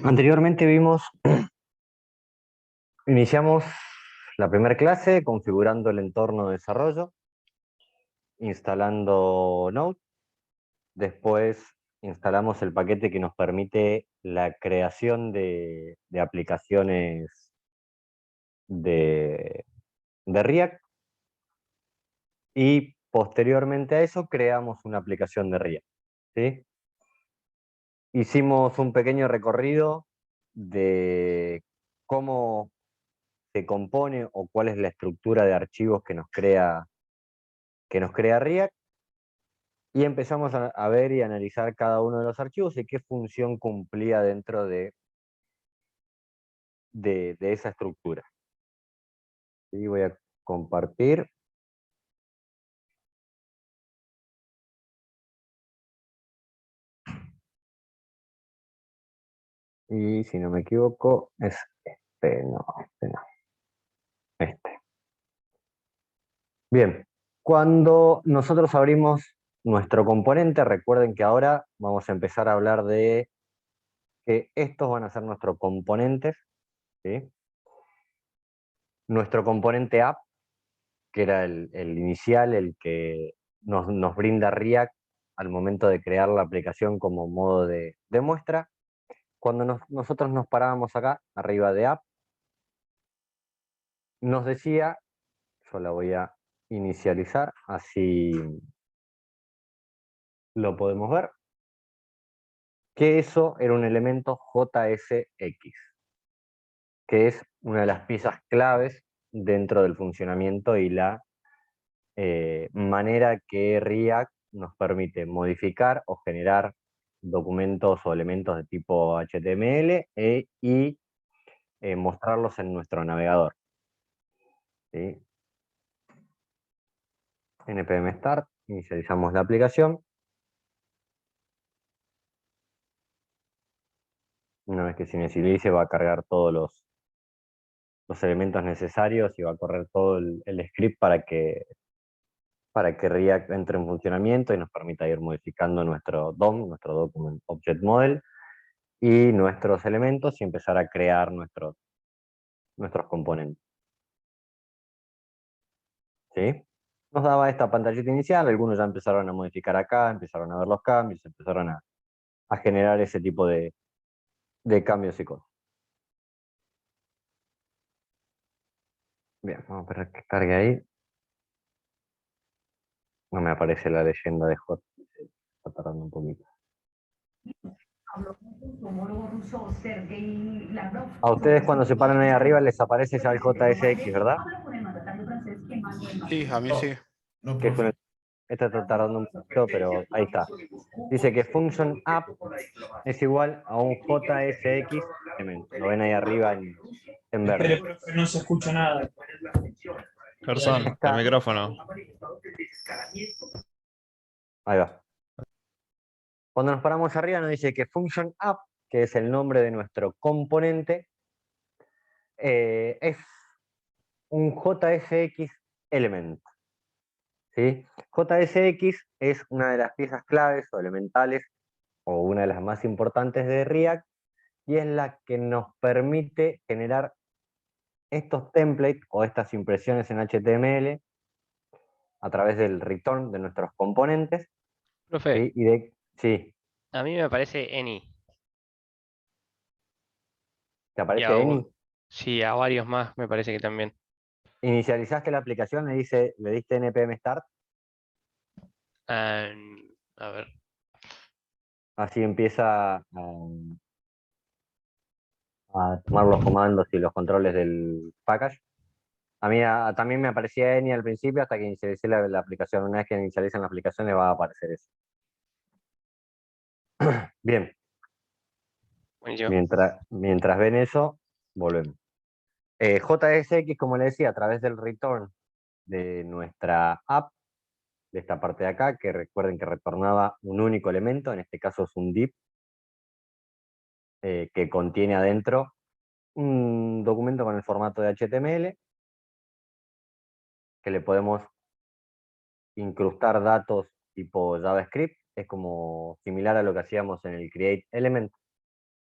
Anteriormente iniciamos la primera clase configurando el entorno de desarrollo, instalando Node, después instalamos el paquete que nos permite la creación de aplicaciones de, de React, y posteriormente a eso creamos una aplicación de React, ¿sí? Hicimos un pequeño recorrido de cómo se compone o cuál es la estructura de archivos que nos crea React, y empezamos a ver y analizar cada uno de los archivos y qué función cumplía dentro de esa estructura. ¿Sí? Voy a compartir. Y si no me equivoco, es este no, este. Bien, cuando nosotros abrimos nuestro componente, recuerden que ahora vamos a empezar a hablar de que estos van a ser nuestros componentes, ¿sí? Nuestro componente app, que era el inicial, el que nos brinda React al momento de crear la aplicación como modo de muestra. Cuando nosotros nos parábamos acá, arriba de app, nos decía, yo la voy a inicializar, así lo podemos ver, que eso era un elemento JSX, que es una de las piezas claves dentro del funcionamiento y la manera que React nos permite modificar o generar documentos o elementos de tipo HTML y mostrarlos en nuestro navegador. ¿Sí? npm start, inicializamos la aplicación. Una vez que se inicialice va a cargar todos los elementos necesarios y va a correr todo el script para que React entre en funcionamiento y nos permita ir modificando nuestro DOM, nuestro Document Object Model, y nuestros elementos y empezar a crear nuestros componentes. ¿Sí? Nos daba esta pantallita inicial, algunos ya empezaron a modificar acá, empezaron a ver los cambios, empezaron a generar ese tipo de cambios y cosas. Bien, vamos a esperar que cargue ahí. No me aparece la leyenda de Hot, está tardando un poquito. A ustedes cuando se paran ahí arriba les aparece ya el JSX, ¿verdad? Sí, a mí sí. Que es este está tardando un poquito, pero ahí está. Dice que function app es igual a un JSX element. Lo ven ahí arriba en verde. Espere, profe, no se escucha nada. Garzón, el micrófono. Ahí va. Cuando nos paramos arriba nos dice que function app, que es el nombre de nuestro componente, es un JSX element. ¿Sí? JSX es una de las piezas claves o elementales, o una de las más importantes de React, y es la que nos permite generar estos templates o estas impresiones en HTML a través del return de nuestros componentes. Profe, ¿Sí? Sí, a mí me aparece Eni. ¿te Y aparece Eni? sí, a varios más me parece que también. Inicializaste la aplicación, le diste npm start, Ah, a ver. así empieza a tomar los comandos y los controles del package. A mí también me aparecía Eni al principio hasta que inicialicé la aplicación. Una vez que inicialicen la aplicación le va a aparecer eso. Bien, Buenísimo. mientras ven eso, volvemos. JSX, como le decía, a través del return de nuestra app, de esta parte de acá, que recuerden que retornaba un único elemento, en este caso es un div, que contiene adentro un documento con el formato de HTML, que le podemos incrustar datos tipo JavaScript, es como similar a lo que hacíamos en el create element.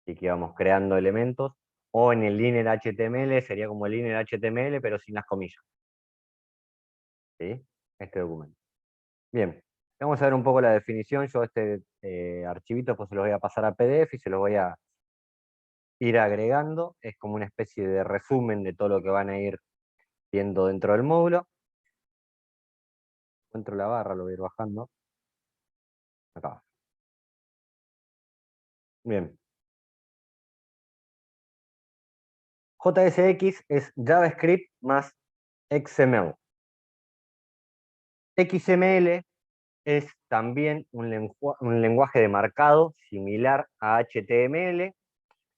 y que íbamos creando elementos, o en el liner HTML sería como el liner HTML, pero sin las comillas. ¿Sí? Este documento. Bien, vamos a ver un poco la definición. Yo este archivito pues se los voy a pasar a PDF y se los voy a ir agregando. Es como una especie de resumen de todo lo que van a ir viendo dentro del módulo. Encuentro la barra, lo voy a ir bajando. Acá. Bien. JSX es JavaScript más XML. XML es también un lenguaje de marcado similar a HTML,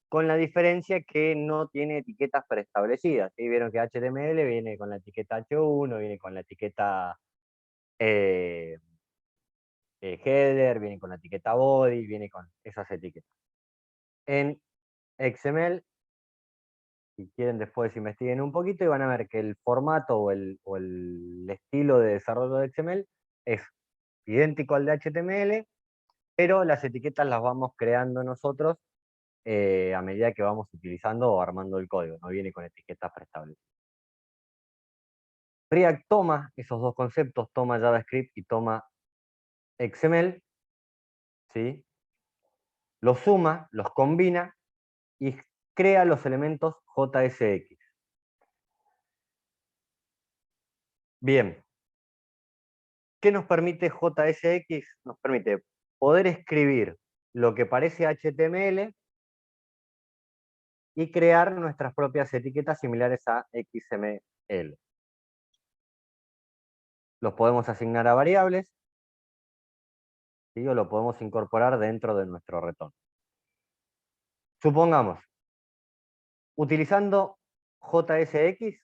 con la diferencia que no tiene etiquetas preestablecidas. ¿Sí? Vieron que HTML viene con la etiqueta H1, viene con la etiqueta header, viene con la etiqueta body, viene con esas etiquetas. En XML, si quieren después investiguen un poquito y van a ver que el formato o el estilo de desarrollo de XML es idéntico al de HTML, pero las etiquetas las vamos creando nosotros a medida que vamos utilizando o armando el código, no viene con etiquetas preestablecidas. React toma esos dos conceptos, toma JavaScript y toma XML, ¿sí? Los suma, los combina y crea los elementos JSX. Bien, ¿qué nos permite JSX? Nos permite poder escribir lo que parece HTML y crear nuestras propias etiquetas similares a XML. Los podemos asignar a variables, ¿sí? O lo podemos incorporar dentro de nuestro retorno. Supongamos, utilizando JSX,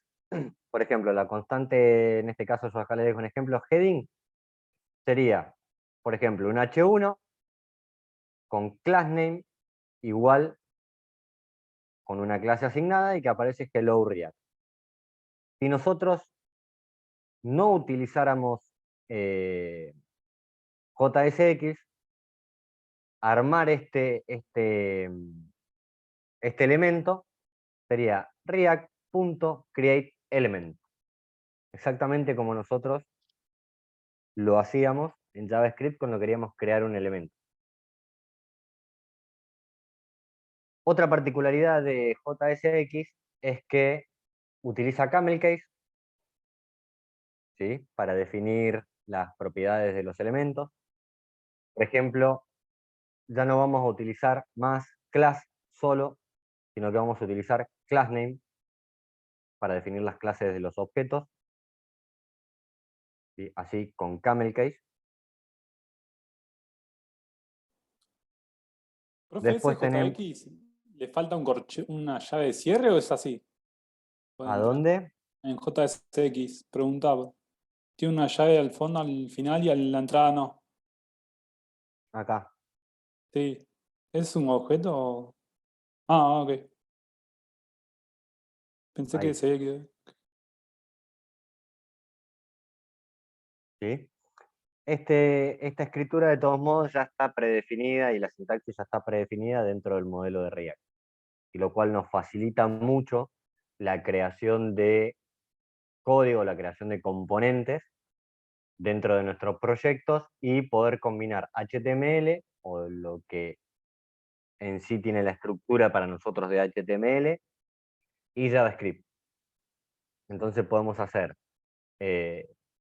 por ejemplo, la constante, en este caso yo acá le dejo un ejemplo, heading, sería, por ejemplo, un H1 con class name igual con una clase asignada y que aparece hello React. Si nosotros no utilizáramos JSX, armar este elemento sería react.createElement, exactamente como nosotros lo hacíamos en JavaScript cuando queríamos crear un elemento. Otra particularidad de JSX es que utiliza camel case, ¿sí? Para definir las propiedades de los elementos. Por ejemplo, ya no vamos a utilizar más class solo, sino que vamos a utilizar class name para definir las clases de los objetos, ¿sí? Así con camel case. Profe, ¿ese Después tenemos... JX le falta una llave de cierre o es así? ¿Puede ¿A entrar? dónde? En JSX, preguntaba. Tiene una llave al fondo, al final y a la entrada no. Acá. Sí. ¿Es un objeto? Ah, ok. Pensé que Ahí. se había quedado. ¿Sí? Esta escritura de todos modos ya está predefinida y la sintaxis ya está predefinida dentro del modelo de React, y lo cual nos facilita mucho la creación de código, la creación de componentes dentro de nuestros proyectos y poder combinar HTML o lo que en sí tiene la estructura para nosotros de HTML y JavaScript. Entonces podemos hacer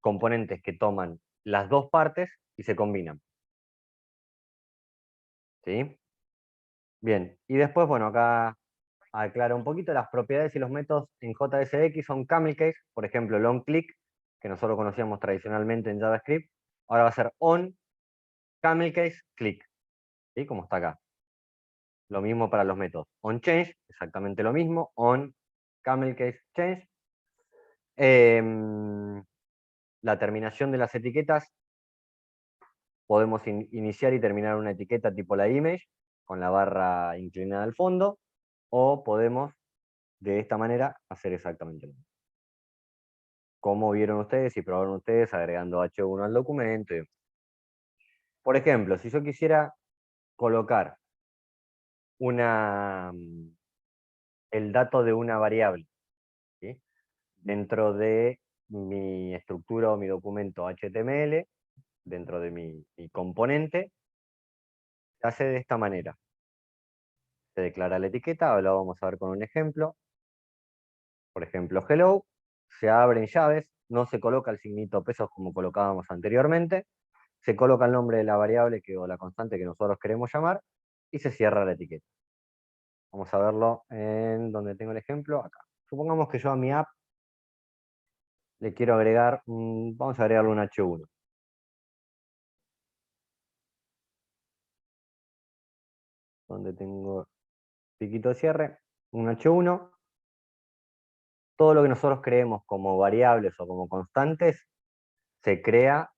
componentes que toman las dos partes y se combinan. ¿Sí? Bien, y después, bueno, acá aclaro un poquito las propiedades y los métodos en JSX son camel case, por ejemplo, long click, que nosotros conocíamos tradicionalmente en JavaScript, ahora va a ser on camel case click, ¿sí? Como está acá. Lo mismo para los métodos. On change, exactamente lo mismo, on camel case change. La terminación de las etiquetas, podemos iniciar y terminar una etiqueta tipo la image, con la barra inclinada al fondo, o podemos de esta manera hacer exactamente lo mismo. Como vieron ustedes y probaron ustedes agregando H1 al documento. Por ejemplo, si yo quisiera colocar el dato de una variable, ¿sí? Dentro de mi estructura o mi documento HTML, dentro de mi componente, se hace de esta manera. Se declara la etiqueta, ahora lo vamos a ver con un ejemplo. Por ejemplo, hello, se abren llaves, no se coloca el signito pesos como colocábamos anteriormente, se coloca el nombre de la variable o la constante que nosotros queremos llamar, y se cierra la etiqueta. Vamos a verlo en donde tengo el ejemplo, acá. Supongamos que yo a mi app le quiero agregar, vamos a agregarle un H1. Donde tengo piquito de cierre, un H1. Todo lo que nosotros creemos como variables o como constantes se crea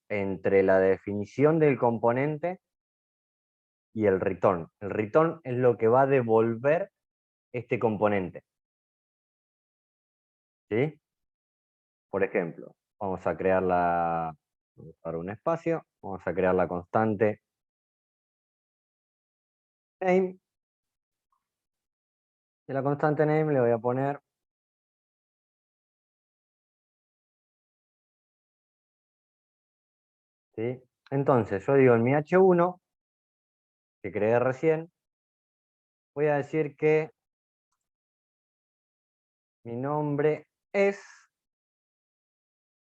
entre la definición del componente y el return. El return es lo que va a devolver este componente. ¿Sí? Por ejemplo, vamos a crear vamos a dar un espacio, vamos a crear la constante name. Y la constante name le voy a poner ¿sí? Entonces, yo digo en mi H1, que creé recién, voy a decir que mi nombre es,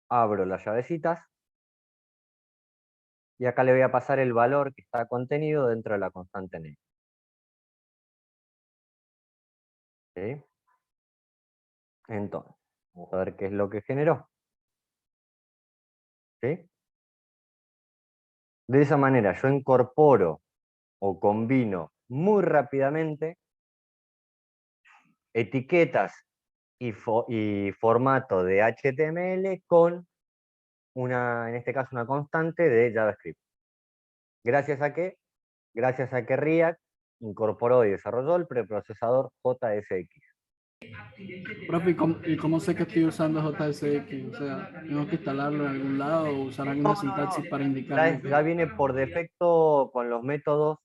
abro las llavecitas, y acá le voy a pasar el valor que está contenido dentro de la constante name. ¿Sí? Entonces, vamos a ver qué es lo que generó. ¿Sí? De esa manera yo incorporo o combino muy rápidamente etiquetas y formato de HTML con en este caso una constante de JavaScript. ¿Gracias a qué? Gracias a que React incorporó y desarrolló el preprocesador JSX. Profe, ¿y cómo sé que estoy usando JSX? O sea, ¿tengo que instalarlo en algún lado o usar alguna sintaxis para indicarme Ya que... viene por defecto con los métodos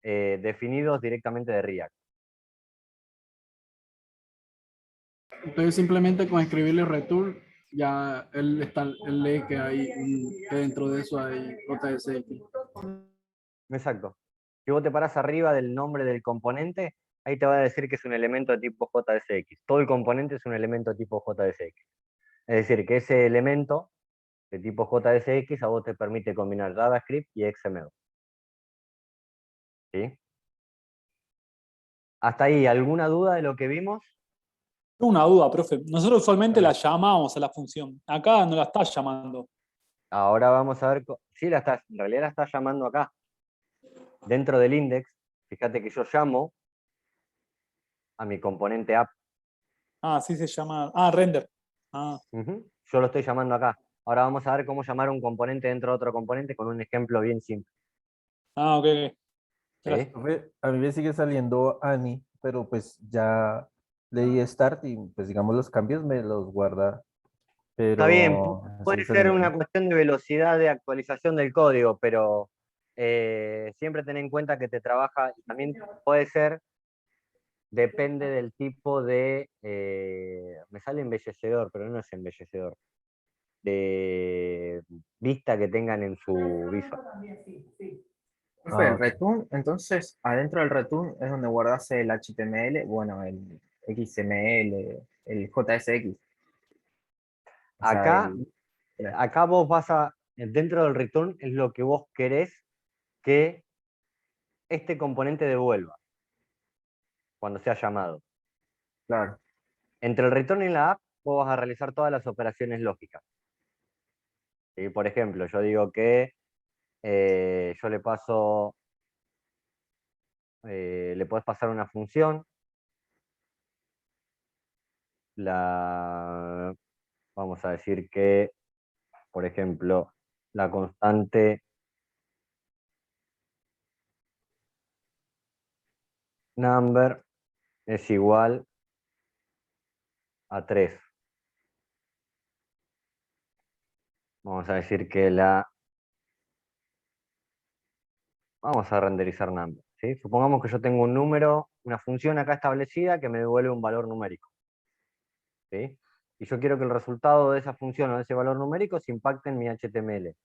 definidos directamente de React. Entonces simplemente con escribirle return, ya él lee que que dentro de eso hay JSX. Exacto. Si vos te parás arriba del nombre del componente, ahí te va a decir que es un elemento de tipo JSX. Todo el componente es un elemento de tipo JSX. Es decir, que ese elemento de tipo JSX a vos te permite combinar JavaScript y XML. ¿Sí? ¿Hasta ahí alguna duda de lo que vimos? Una duda, profe. Nosotros usualmente la llamamos a la función. Acá no la estás llamando. Ahora vamos a ver, sí, en realidad la estás llamando acá. Dentro del index, fíjate que yo llamo a mi componente app. Ah, sí se llama. Ah, render. Ah, Yo lo estoy llamando acá. Ahora vamos a ver cómo llamar un componente dentro de otro componente con un ejemplo bien simple. ok. ¿Sí? A mí me sigue saliendo Ani, pero pues ya leí Start y pues digamos los cambios me los guarda, Está bien, pero puede sigue ser saliendo una Ani. cuestión de velocidad de actualización del código, pero siempre ten en cuenta que te trabaja, y también puede ser, depende del tipo me sale embellecedor, pero no es embellecedor, de vista que tengan en su visual. Profe, el Ok. return, entonces, adentro del return es donde guardas el HTML, bueno, el XML, el JSX. O sea, Acá, acá vos dentro del return es lo que vos querés que este componente devuelva cuando sea llamado. claro, Entre el return y la app, vos vas a realizar todas las operaciones lógicas. ¿Sí? Por ejemplo, yo digo que yo le puedes pasar una función, vamos a decir que, por ejemplo, la constante number es igual a 3. Vamos a decir que vamos a renderizar number. ¿sí? Supongamos que yo tengo un número, una función acá establecida que me devuelve un valor numérico, ¿sí? Y yo quiero que el resultado de esa función o de ese valor numérico se impacte en mi HTML.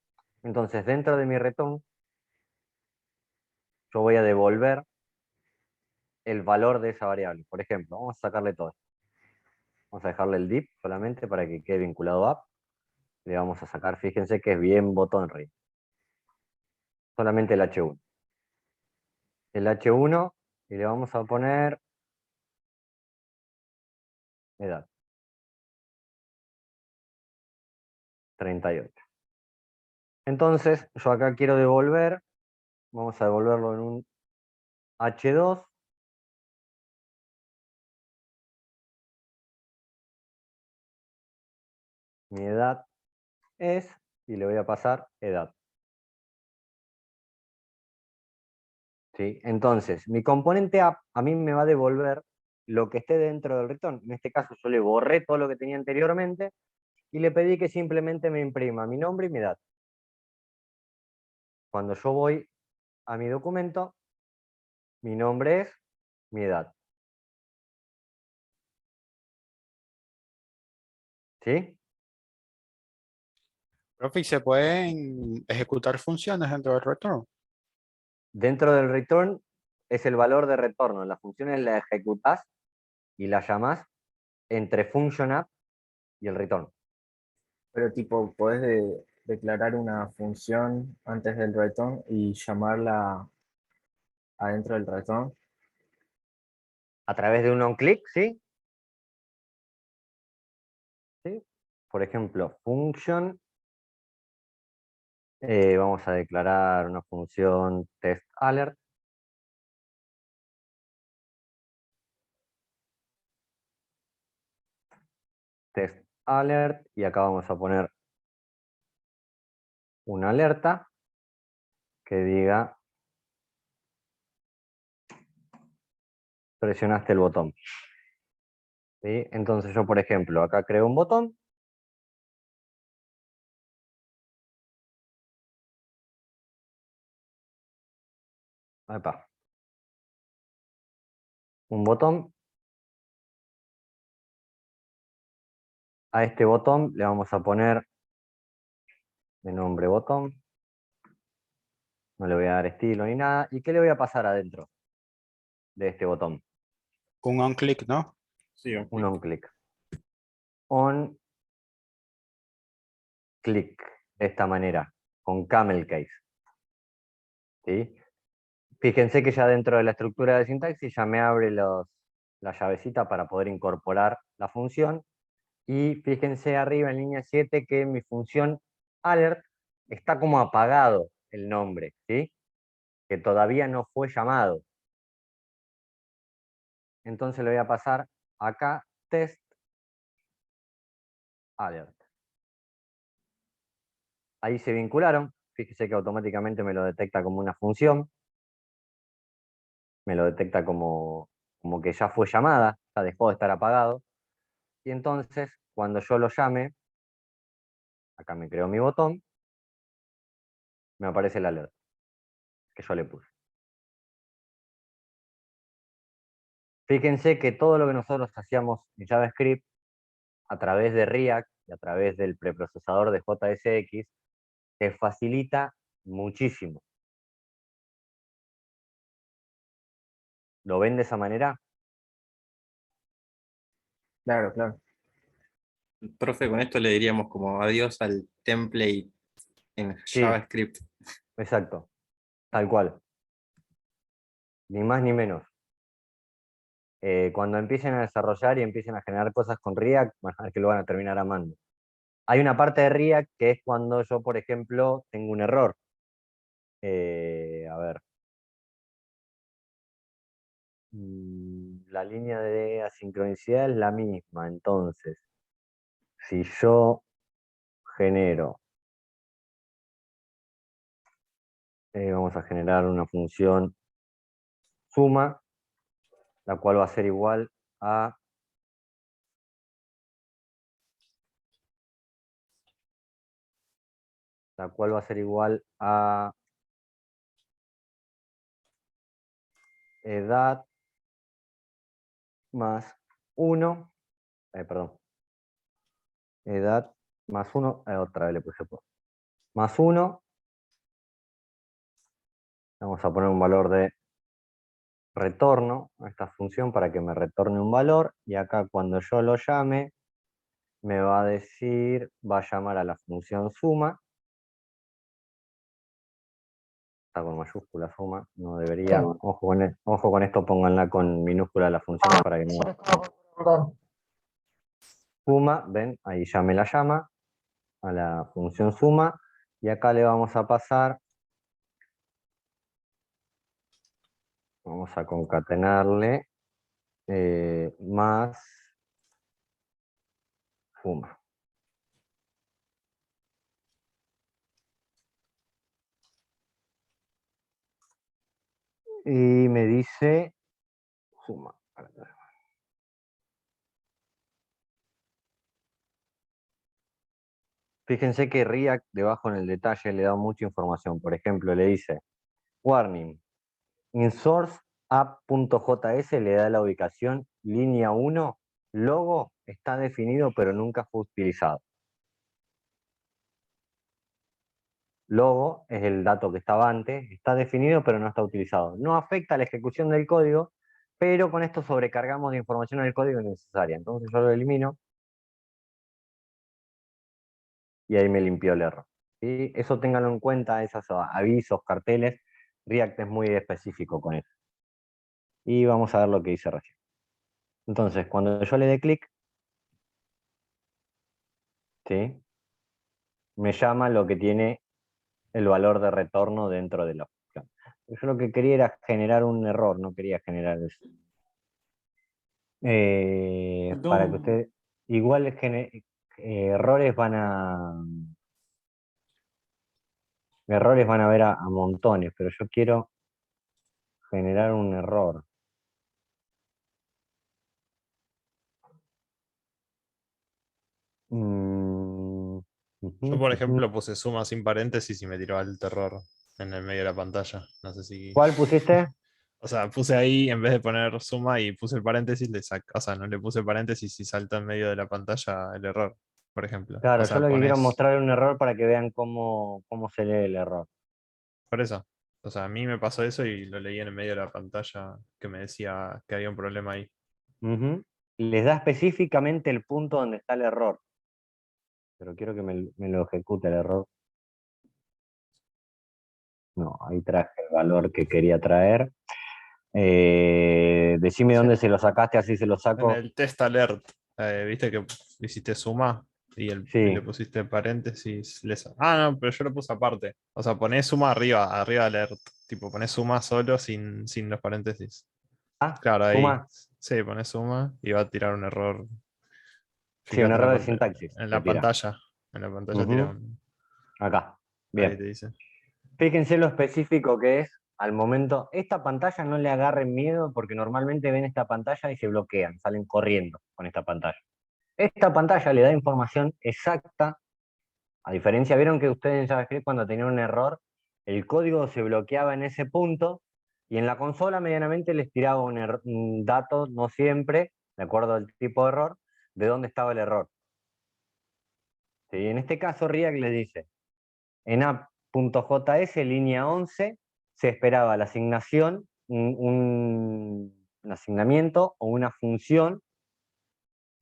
Entonces, dentro de mi return, yo voy a devolver el valor de esa variable. Por ejemplo, vamos a sacarle todo. Vamos a dejarle el div solamente para que quede vinculado a app. Le vamos a sacar, fíjense que es bien botón rey. Solamente el H1. El H1 y le vamos a poner edad. 38. Entonces, yo acá quiero devolver, vamos a devolverlo en un H2. Mi edad es, y le voy a pasar edad. ¿Sí? Entonces, mi componente app a mí me va a devolver lo que esté dentro del return. En este caso, yo le borré todo lo que tenía anteriormente y le pedí que simplemente me imprima mi nombre y mi edad. Cuando yo voy a mi documento, mi nombre es mi edad. ¿Sí? Profe, ¿y se pueden ejecutar funciones dentro del retorno? Dentro del return es el valor de retorno. Las funciones las ejecutás y las llamás entre function app y el return. Pero tipo, podés declarar una función antes del return y llamarla adentro del return. A través de un onClick, ¿sí? ¿Sí? Por ejemplo, function. Vamos a declarar una función test alert. Test alert. Y acá vamos a poner una alerta que diga presionaste el botón. ¿Sí? Entonces yo, por ejemplo, acá creo un botón. Epa. Un botón. A este botón le vamos a poner de nombre botón. No le voy a dar estilo ni nada. ¿Y qué le voy a pasar adentro de este botón? Un on-click, ¿no? Sí, Un on-click. On click, de esta manera, con camel case. ¿Sí? Fíjense que ya dentro de la estructura de sintaxis ya me abre la llavecita para poder incorporar la función. Y fíjense arriba en línea 7 que mi función alert está como apagado el nombre, ¿sí? Que todavía no fue llamado. Entonces le voy a pasar acá test alert. Ahí se vincularon. Fíjese que automáticamente me lo detecta como una función. Me lo detecta como que ya fue llamada, ya dejó de estar apagado. Y entonces, cuando yo lo llame, acá me creo mi botón, me aparece el alert que yo le puse. Fíjense que todo lo que nosotros hacíamos en JavaScript a través de React y a través del preprocesador de JSX, te facilita muchísimo. ¿Lo ven de esa manera? Claro, claro. Profe, con esto le diríamos como adiós al template en Sí, JavaScript. exacto, tal cual. Ni más ni menos. Cuando empiecen a desarrollar y empiecen a generar cosas con React, van a ver que lo van a terminar amando. Hay una parte de React que es cuando yo, por ejemplo, tengo un error. A ver. La línea de asincronicidad es la misma, entonces, si yo genero, vamos a generar una función suma, la cual va a ser igual a edad más 1, perdón, edad más 1, otra vez le puse por, más 1, vamos a poner un valor de retorno a esta función para que me retorne un valor, y acá cuando yo lo llame, me va a decir, va a llamar a la función suma, está con mayúscula suma, no debería, ojo con esto, pónganla con minúscula la función para que no... Suma, ven, ahí ya me la llama, a la función suma, y acá le vamos a pasar, vamos a concatenarle, más suma. Y me dice suma. Fíjense que React debajo en el detalle le da mucha información. Por ejemplo, le dice, warning, in source app.js le da la ubicación línea 1, logo está definido pero nunca fue utilizado. Logo es el dato que estaba antes, está definido pero no está utilizado. No afecta a la ejecución del código, pero con esto sobrecargamos de información en el código innecesaria. Entonces yo lo elimino y ahí me limpió el error. ¿Sí? Eso ténganlo en cuenta, esos avisos, carteles. React es muy específico con eso. Y vamos a ver lo que hice recién. Entonces, cuando yo le dé clic, ¿sí? Me llama lo que tiene el valor de retorno dentro de la función. Yo lo que quería era generar un error, no quería generar eso. Para que ustedes, igual errores van a ver a montones, pero yo quiero generar un error. Yo, por ejemplo, puse suma sin paréntesis y me tiró al terror en el medio de la pantalla. No sé si. ¿Cuál pusiste? O sea, puse ahí, en vez de poner suma y puse el paréntesis, o sea, no le puse paréntesis y salta en medio de la pantalla el error, por ejemplo. Claro, O yo sea, lo que quiero pones. mostrar un error para que vean cómo se lee el error. Por eso. O sea, a mí me pasó eso y lo leí en el medio de la pantalla que me decía que había un problema ahí. Ujú. Les da específicamente el punto donde está el error. Pero quiero que me lo ejecute el error. No, ahí traje el valor que quería traer. Decime dónde se lo sacaste, así se lo En saco. el test alert, viste que hiciste suma y Sí. le pusiste paréntesis. No, pero yo lo puse aparte. O sea, ponés suma arriba alert. Tipo, ponés suma solo sin los paréntesis. Claro, ahí. Suma. Sí, ponés suma y va a tirar un error. Sí, un Fíjate error de sintaxis. en te la tira. pantalla. En la pantalla Ujú. tira un. Acá. Ahí Bien. te dice. Fíjense lo específico que es al momento. Esta pantalla no le agarren miedo porque normalmente ven esta pantalla y se bloquean, salen corriendo con esta pantalla. Esta pantalla le da información exacta. A diferencia, vieron que ustedes en JavaScript cuando tenían un error, el código se bloqueaba en ese punto y en la consola medianamente les tiraba un dato, no siempre, de acuerdo al tipo de error, de dónde estaba el error. ¿Sí? En este caso React les dice, en app.js, línea 11, se esperaba la asignación, un asignamiento o una función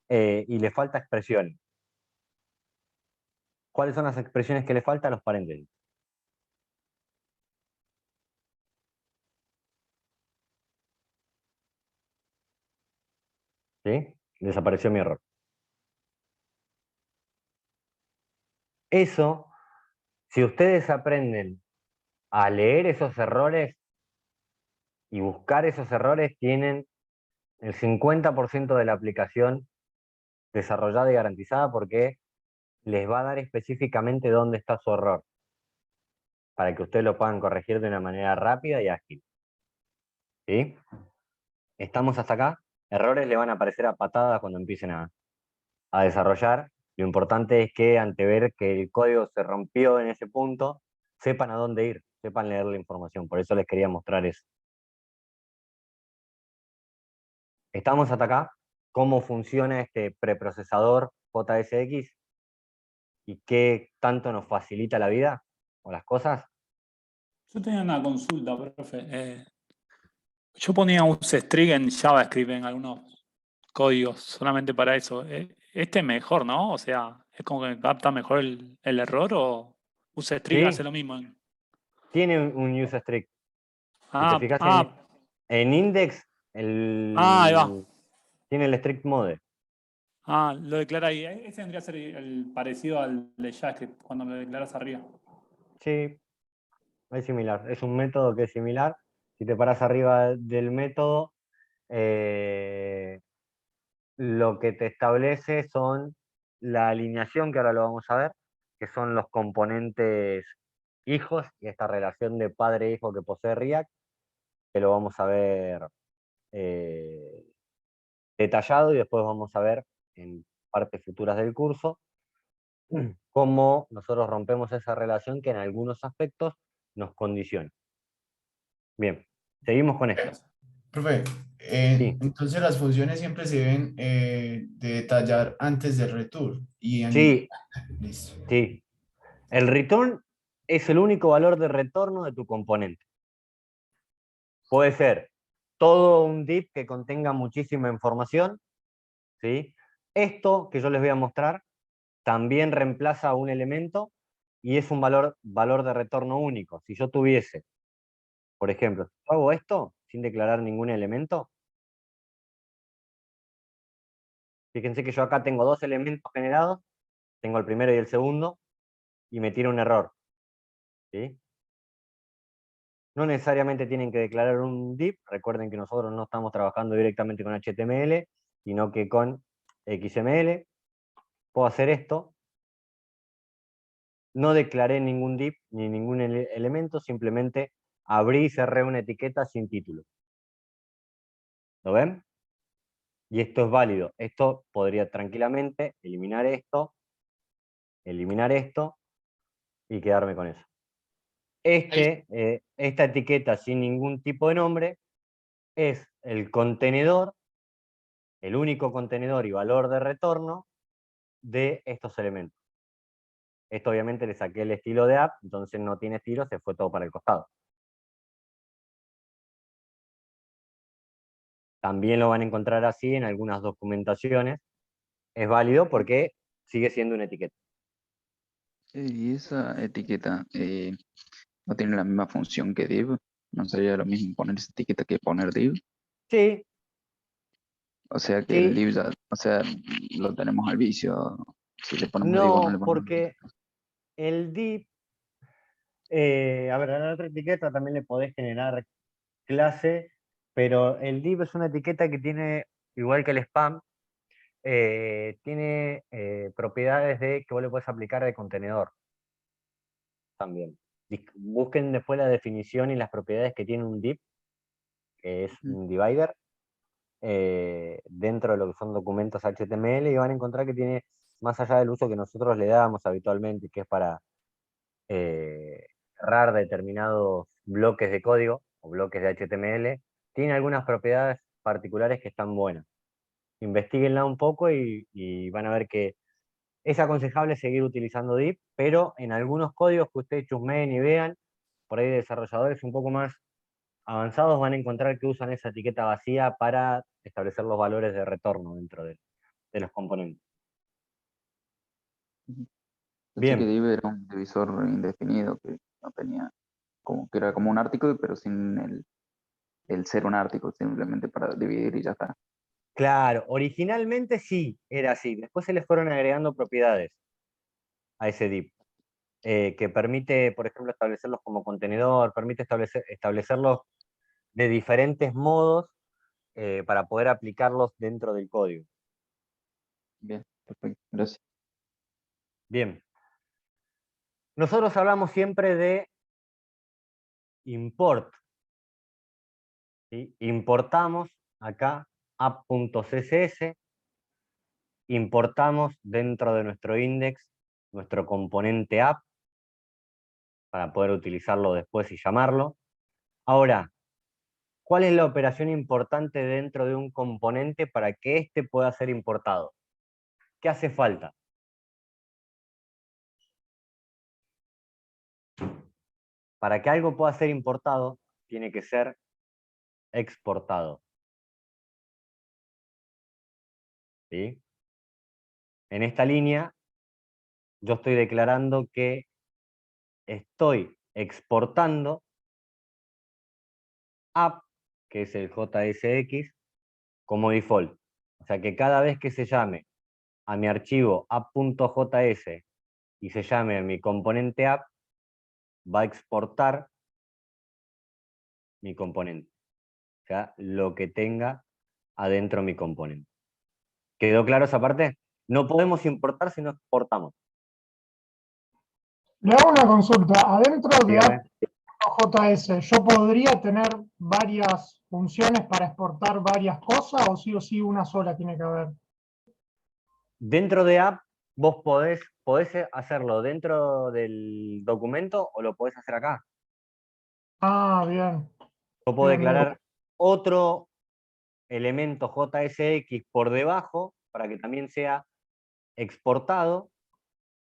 y le falta expresiones. ¿Cuáles son las expresiones que le faltan? Los paréntesis. ¿Sí? Desapareció mi error. Eso, si ustedes aprenden a leer esos errores y buscar esos errores, tienen el 50% de la aplicación desarrollada y garantizada porque les va a dar específicamente dónde está su error, para que ustedes lo puedan corregir de una manera rápida y ágil. ¿Sí? ¿Estamos hasta acá? Errores le van a aparecer a patadas cuando empiecen a desarrollar. Lo importante es que ante ver que el código se rompió en ese punto, sepan a dónde ir, sepan leer la información. Por eso les quería mostrar eso. ¿Estamos hasta acá? ¿Cómo funciona este preprocesador JSX? ¿Y qué tanto nos facilita la vida o las cosas? Yo tenía una consulta, profe. Yo ponía un string en JavaScript en algunos códigos solamente para eso. Este es mejor, ¿no? O sea, ¿es como que capta mejor el error o use string hace Sí, lo mismo? tiene un use strict. Si te Ah, fijas ah, en index, ahí va. tiene el strict mode. Ah, lo declara ahí. Ese tendría que ser el parecido al de JavaScript, cuando lo declaras arriba. Sí, es similar. Es un método que es similar. Si te paras arriba del método, lo que te establece son la alineación, que ahora lo vamos a ver, que son los componentes hijos y esta relación de padre-hijo que posee React, que lo vamos a ver eh, detallado y después vamos a ver en partes futuras del curso cómo nosotros rompemos esa relación que en algunos aspectos nos condiciona. Bien, seguimos con esto. Profe, Sí, entonces las funciones siempre se deben de detallar antes del return. sí, Listo. sí. El return es el único valor de retorno de tu componente. Puede ser todo un div que contenga muchísima información, ¿sí? Esto que yo les voy a mostrar también reemplaza un elemento y es un valor de retorno único. Si yo tuviese, por ejemplo, si yo hago esto sin declarar ningún elemento, fíjense que yo acá tengo dos elementos generados, tengo el primero y el segundo, y me tira un error, ¿sí? No necesariamente tienen que declarar un div, recuerden que nosotros no estamos trabajando directamente con HTML, sino que con XML. Puedo hacer esto. No declaré ningún div ni ningún elemento, simplemente abrí y cerré una etiqueta sin título. ¿Lo ven? Y esto es válido. Esto podría tranquilamente eliminar esto y quedarme con eso. Esta etiqueta sin ningún tipo de nombre es el contenedor, el único contenedor y valor de retorno de estos elementos. Esto obviamente le saqué el estilo de app, entonces no tiene estilo, se fue todo para el costado. También lo van a encontrar así en algunas documentaciones. Es válido porque sigue siendo una etiqueta. Y esa etiqueta no tiene la misma función que div. No sería lo mismo poner esa etiqueta que poner div. Sí, O sea que el sí, div ya, o sea, lo tenemos al vicio. Si le ponemos div o no le no, ponemos div. porque el div, a ver, a la otra etiqueta también le podés generar clase, pero el div es una etiqueta que tiene, igual que el spam, tiene propiedades que vos le podés aplicar de contenedor también. Busquen después la definición y las propiedades que tiene un div, que es un divider, dentro de lo que son documentos HTML, y van a encontrar que tiene, más allá del uso que nosotros le damos habitualmente, que es para cerrar determinados bloques de código o bloques de HTML, tiene algunas propiedades particulares que están buenas. Investíguenla un poco y van a ver que es aconsejable seguir utilizando div, pero en algunos códigos que ustedes chusmeen y vean, por ahí desarrolladores un poco más avanzados van a encontrar que usan esa etiqueta vacía para establecer los valores de retorno dentro de los componentes. Pensé que Bien, div era un divisor indefinido que no tenía, como que era como un artículo, pero sin el ser un artículo, simplemente para dividir y ya está. claro, originalmente sí, era así. Después se les fueron agregando propiedades a ese div, que permite, por ejemplo, establecerlos como contenedor, permite establecerlos de diferentes modos para poder aplicarlos dentro del código. Bien, perfecto, gracias. Bien. Nosotros hablamos siempre de import, ¿sí? Importamos acá app.css, importamos dentro de nuestro index nuestro componente app para poder utilizarlo después y llamarlo. Ahora, ¿Cuál es la operación importante dentro de un componente para que éste pueda ser importado? ¿Qué hace falta? Para que algo pueda ser importado, tiene que ser exportado. ¿Sí? En esta línea, yo estoy declarando que estoy exportando app, que es el JSX, como default. O sea que cada vez que se llame a mi archivo app.js y se llame a mi componente app, va a exportar mi componente. O sea, lo que tenga adentro mi componente. ¿Quedó claro esa parte? No podemos importar si no exportamos. Le hago una consulta. Adentro de Dígame. app.js, ¿yo podría tener varias funciones para exportar varias cosas o sí una sola tiene que haber? Dentro de app, vos podés hacerlo dentro del documento o lo podés hacer acá. Ah, bien. Yo puedo Bien, bien. declarar otro elemento JSX por debajo para que también sea exportado.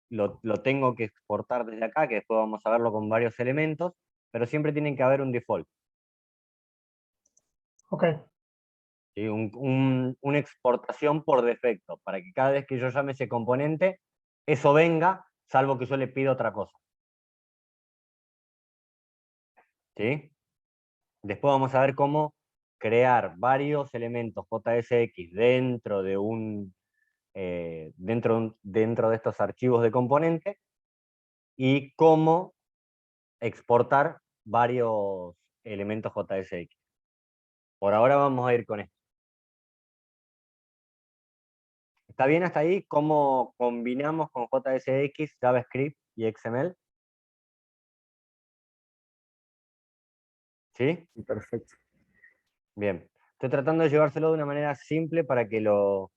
Lo tengo que exportar desde acá, que después vamos a verlo con varios elementos, pero siempre tiene que haber un default. Ok. ¿Sí? Una exportación por defecto, para que cada vez que yo llame ese componente, eso venga, salvo que yo le pida otra cosa. ¿Sí? Después vamos a ver cómo crear varios elementos JSX dentro de dentro de estos archivos de componente y cómo exportar varios elementos JSX. Por ahora vamos a ir con esto. ¿Está bien hasta ahí cómo combinamos con JSX, JavaScript y XML? ¿Sí? Perfecto. Bien. Estoy tratando de llevárselo de una manera simple para que lo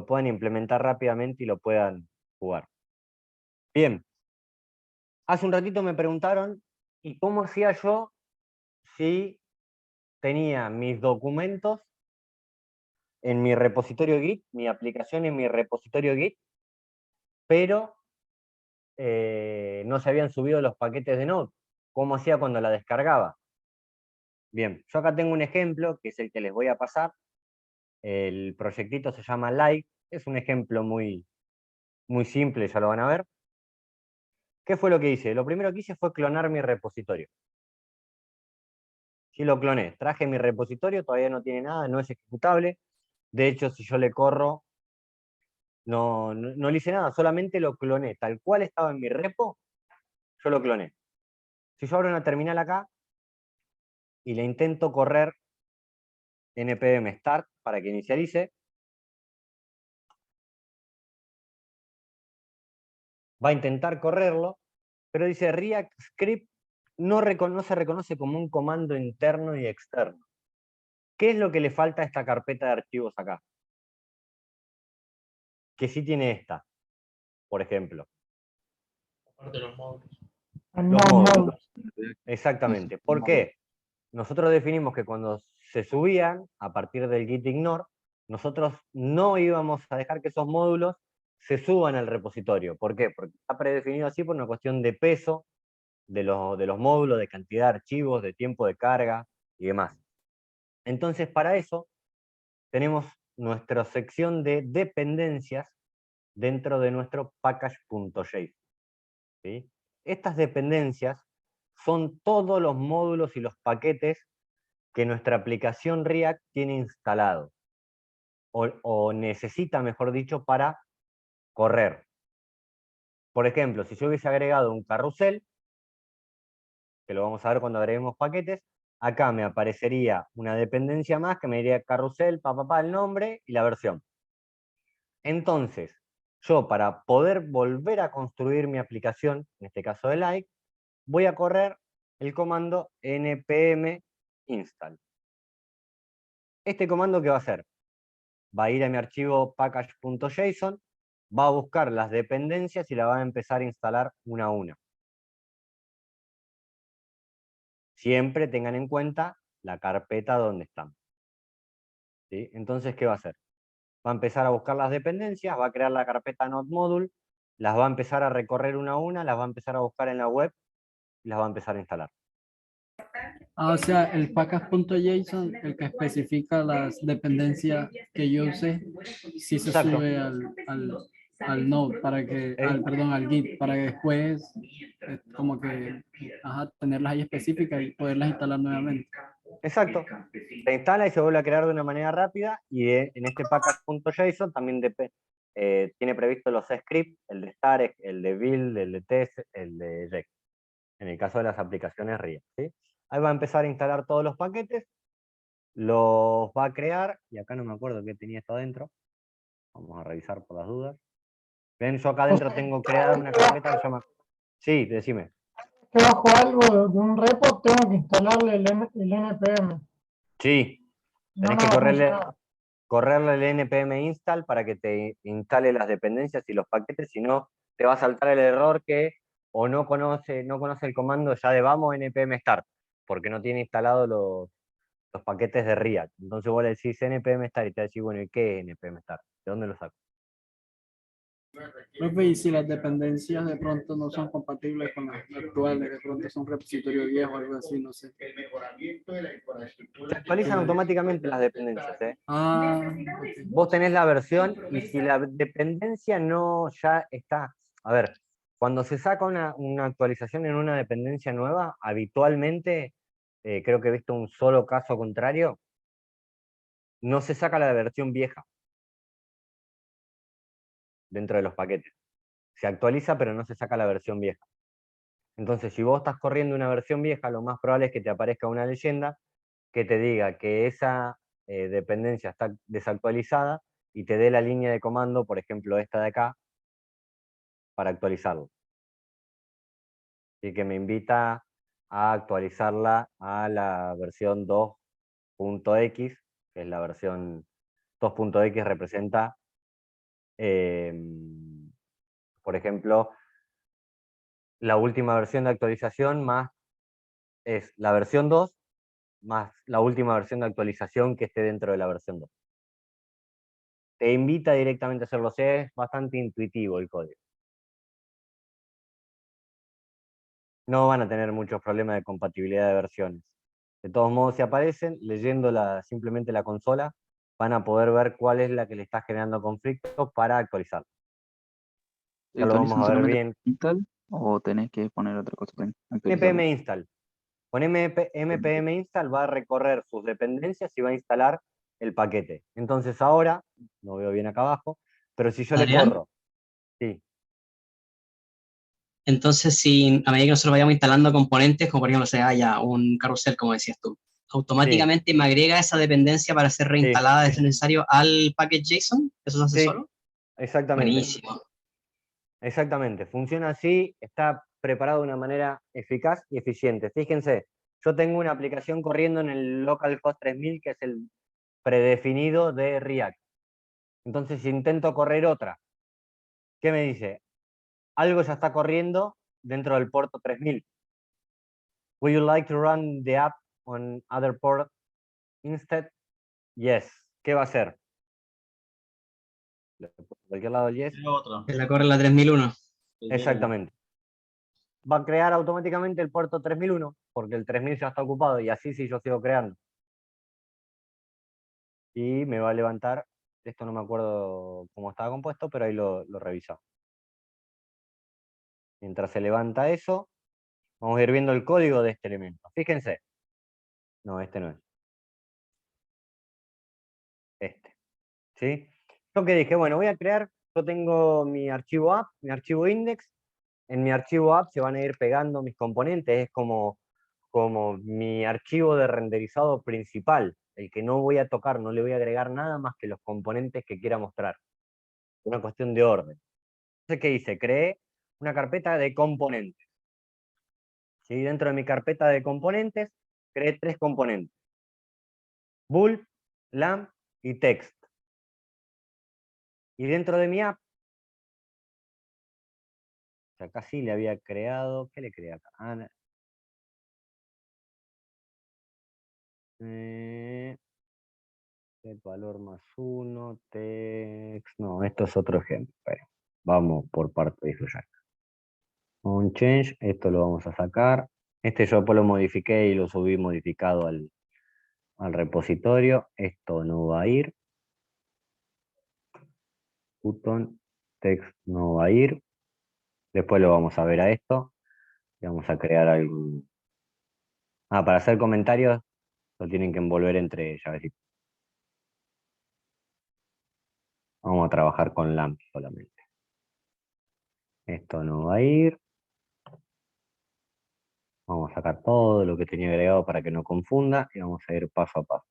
puedan implementar rápidamente y lo puedan jugar. Bien. Hace un ratito me preguntaron, ¿y cómo hacía yo si tenía mis documentos en mi repositorio Git, mi aplicación en mi repositorio Git, pero no se habían subido los paquetes de Node? ¿Cómo hacía cuando la descargaba? Bien, yo acá tengo un ejemplo, que es el que les voy a pasar. El proyectito se llama Like, es un ejemplo muy simple, ya lo van a ver. ¿Qué fue lo que hice? Lo primero que hice fue clonar mi repositorio. Sí, lo cloné, traje mi repositorio, todavía no tiene nada, no es ejecutable. De hecho, si yo le corro, no le hice nada, solamente lo cloné. Tal cual estaba en mi repo, yo lo cloné. Si yo abro una terminal acá y le intento correr npm start para que inicialice, va a intentar correrlo, pero dice React Script no se reconoce como un comando interno y externo. ¿Qué es lo que le falta a esta carpeta de archivos acá? Que sí tiene esta, por ejemplo. Aparte de los módulos. Los módulos. Exactamente. ¿Por qué? Nosotros definimos que cuando se subían, a partir del git ignore, nosotros no íbamos a dejar que esos módulos se suban al repositorio. ¿Por qué? Porque está predefinido así por una cuestión de peso de los módulos, de cantidad de archivos, de tiempo de carga y demás. Entonces, para eso, tenemos nuestra sección de dependencias dentro de nuestro package.json. ¿Sí? Estas dependencias son todos los módulos y los paquetes que nuestra aplicación React tiene instalado, o necesita, mejor dicho, para correr. Por ejemplo, si yo hubiese agregado un carrusel, que lo vamos a ver cuando agreguemos paquetes, acá me aparecería una dependencia más que me diría carrusel, el nombre y la versión. Entonces, yo para poder volver a construir mi aplicación, en este caso de Like, voy a correr el comando npm install. Este comando, ¿qué va a hacer? Va a ir a mi archivo package.json, va a buscar las dependencias y la va a empezar a instalar una a una. Siempre tengan en cuenta la carpeta donde están. ¿Sí? Entonces, ¿qué va a hacer? Va a empezar a buscar las dependencias, va a crear la carpeta Node Module, las va a empezar a recorrer una a una, las va a empezar a buscar en la web y las va a empezar a instalar. O sea, el package.json, el que especifica las dependencias que yo use, sí se Exacto. sube al Node para que, al Git, para que después como que tenerlas ahí específicas y poderlas instalar nuevamente. Exacto. Se instala y se vuelve a crear de una manera rápida, y en este package.json también tiene previsto los scripts, el de start, el de build, el de test, el de rect, en el caso de las aplicaciones RIA. ¿Sí? Ahí va a empezar a instalar todos los paquetes, los va a crear, y acá no me acuerdo qué tenía esto adentro. Vamos a revisar por las dudas. Ven, yo acá adentro tengo creada una carpeta que se llama... Sí, decime. Que bajo algo de un repo tengo que instalarle el npm. Sí, No tenés me que va a funcionar. correrle el npm install para que te instale las dependencias y los paquetes, si no te va a saltar el error que o no conoce el comando ya de vamos npm start, porque no tiene instalado los paquetes de React. Entonces vos le decís npm start y te va a decir, bueno, ¿y qué es npm start? ¿De dónde lo saco? Profe, y si las dependencias de pronto no son compatibles con las actuales, de pronto son repositorio viejo o algo así, no sé. Se actualizan automáticamente las dependencias, ¿eh? Ok. Vos tenés la versión, y si la dependencia no ya está... A ver, cuando se saca una actualización en una dependencia nueva, habitualmente, creo que he visto un solo caso contrario, no se saca la versión vieja dentro de los paquetes. Se actualiza, pero no se saca la versión vieja. Entonces, si vos estás corriendo una versión vieja, lo más probable es que te aparezca una leyenda que te diga que esa dependencia está desactualizada y te dé la línea de comando, por ejemplo esta de acá, para actualizarlo. Así que me invita a actualizarla a la versión 2.x, que es la versión 2.x representa, por ejemplo, la última versión de actualización más es la versión 2 más la última versión de actualización que esté dentro de la versión 2. Te invita directamente a hacerlo, o sea, es bastante intuitivo el código. No van a tener muchos problemas de compatibilidad de versiones. De todos modos, si aparecen, leyendo simplemente la consola, van a poder ver cuál es la que le está generando conflictos para actualizar. Ya lo vamos ¿Actualizan a ver solamente bien. install o tenés que poner otra cosa para npm actualizarlo? install. Con npm install va a recorrer sus dependencias y va a instalar el paquete. Entonces ahora, no veo bien acá abajo, pero si yo le Adrián, corro, sí, entonces si a medida que nosotros vayamos instalando componentes, como por ejemplo se haya un carrusel, como decías tú, automáticamente me agrega esa dependencia para ser reinstalada de ser necesario al package JSON, ¿eso se hace sí, solo? exactamente. Buenísimo. Exactamente, funciona así, está preparado de una manera eficaz y eficiente. Fíjense, yo tengo una aplicación corriendo en el localhost 3000, que es el predefinido de React. Entonces, si intento correr otra, ¿qué me dice? Algo ya está corriendo dentro del puerto 3000. Would you like to run the app on other port instead? Yes. ¿Qué va a hacer? ¿De cualquier lado el yes? Que la corre la 3001. Exactamente. Va a crear automáticamente el puerto 3001, porque el 3000 ya está ocupado, y así si yo sigo creando. Y me va a levantar, esto no me acuerdo cómo estaba compuesto, pero ahí lo reviso. Mientras se levanta eso, vamos a ir viendo el código de este elemento. Fíjense. No, este no es. Este. ¿Sí? Yo que dije, bueno, voy a crear, yo tengo mi archivo app, mi archivo index. En mi archivo app se van a ir pegando mis componentes, es como mi archivo de renderizado principal, el que no voy a tocar, no le voy a agregar nada más que los componentes que quiera mostrar. Una cuestión de orden. Entonces, ¿qué hice? Creé una carpeta de componentes. ¿Sí? Dentro de mi carpeta de componentes, creé 3 componentes: bulk, lamp y text. Y dentro de mi app, acá sí le había creado, ¿qué le creé acá? Set valor +1, text. No, esto es otro ejemplo. Espera, vamos por parte de eso ya. On change, esto lo vamos a sacar. Este yo después lo modifiqué y lo subí modificado al repositorio. Esto no va a ir. Button, text no va a ir. Después lo vamos a ver a esto. Y vamos a crear algún... para hacer comentarios lo tienen que envolver entre llavecitos. Vamos a trabajar con LAMP solamente. Esto no va a ir. Vamos a sacar todo lo que tenía agregado para que no confunda y vamos a ir paso a paso.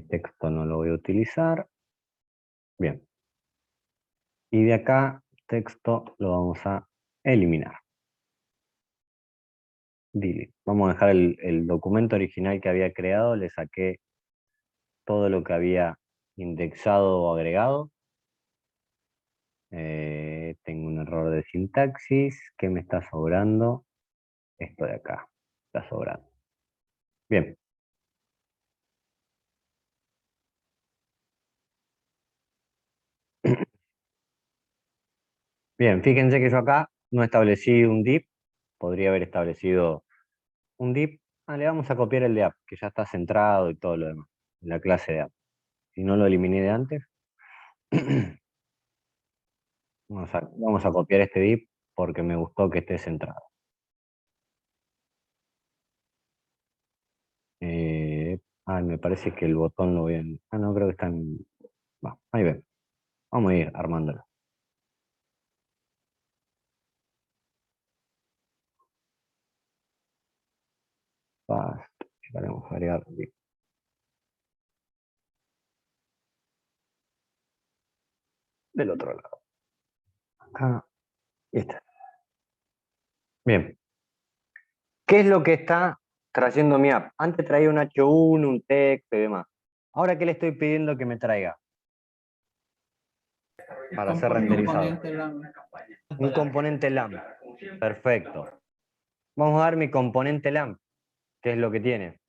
Texto no lo voy a utilizar. Bien. Y de acá, texto lo vamos a eliminar. Delete. Vamos a dejar el documento original que había creado, le saqué todo lo que había indexado o agregado. Tengo un error de sintaxis. ¿Qué me está sobrando? Esto de acá. Está sobrando. Bien. Bien, fíjense que yo acá no establecí un div. Podría haber establecido un div. Le vamos a copiar el de app, que ya está centrado y todo lo demás. En la clase de app. Si no lo eliminé de antes. Vamos a copiar este div porque me gustó que esté centrado. Me parece que el botón lo voy a... no, creo que está en... ahí ven. Vamos a ir armándolo. Vamos a agregar div. Del otro lado. Acá. Y está. Bien. ¿Qué es lo que está trayendo mi app? Antes traía un H1, un texto y demás. Ahora, ¿qué le estoy pidiendo que me traiga? Para ser renderizado. Un componente LAMP. Perfecto. Vamos a dar mi componente LAMP. ¿Qué es lo que tiene?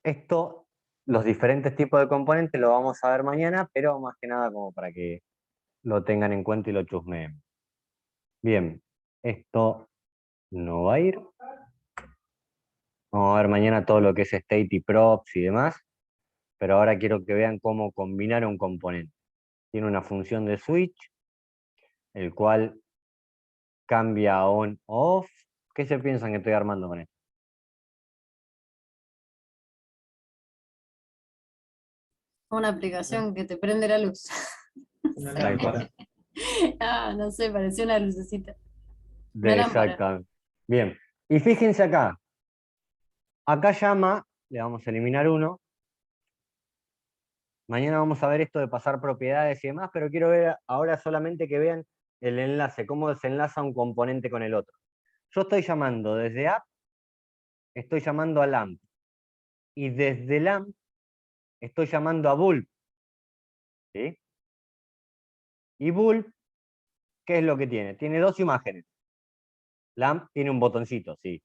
Esto, los diferentes tipos de componentes lo vamos a ver mañana, pero más que nada como para que lo tengan en cuenta y lo chusmeen. Bien, esto no va a ir. Vamos a ver mañana todo lo que es state y props y demás, pero ahora quiero que vean cómo combinar un componente. Tiene una función de switch, el cual cambia on o off. ¿Qué se piensan que estoy armando con esto? Una aplicación que te prende la luz. Una lámpara. No sé, pareció una lucecita. Una lámpara. Exactamente. Bien. Y fíjense acá. Acá llama, le vamos a eliminar uno. Mañana vamos a ver esto de pasar propiedades y demás, pero quiero ver ahora solamente que vean el enlace, cómo se enlaza un componente con el otro. Yo estoy llamando desde app, estoy llamando a LAMP. Y desde LAMP estoy llamando a Bulb. ¿Sí? Y Bulb, ¿qué es lo que tiene? Tiene dos imágenes. LAMP tiene un botoncito, sí.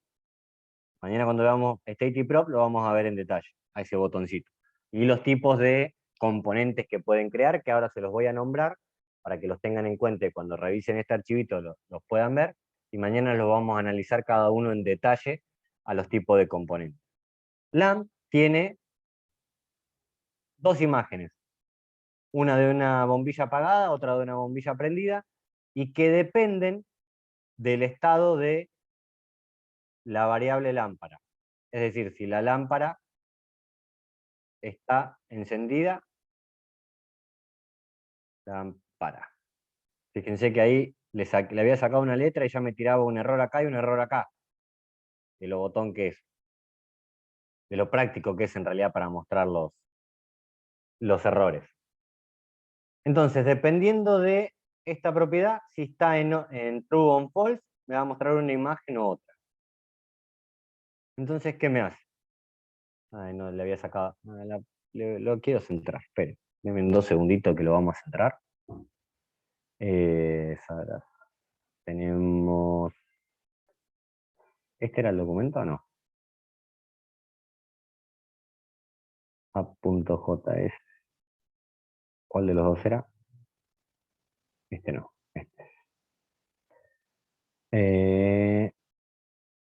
Mañana cuando veamos State y Prop lo vamos a ver en detalle, a ese botoncito. Y los tipos de componentes que pueden crear, que ahora se los voy a nombrar, para que los tengan en cuenta y cuando revisen este archivito los puedan ver. Y mañana los vamos a analizar cada uno en detalle a los tipos de componentes. LAMP tiene dos imágenes. Una de una bombilla apagada, otra de una bombilla prendida, y que dependen del estado de la variable lámpara. Es decir, si la lámpara está encendida, lámpara. Fíjense que ahí le había sacado una letra y ya me tiraba un error acá y un error acá. De lo botón que es. De lo práctico que es en realidad para mostrar los errores. Entonces, dependiendo de esta propiedad, si está en true o en false, me va a mostrar una imagen u otra. Entonces, ¿qué me hace? No, le había sacado. Lo quiero centrar, esperen. Denme 2 segunditos que lo vamos a centrar. Tenemos ¿Este era el documento o no? App.js. ¿Cuál de los dos era? Este no. Este.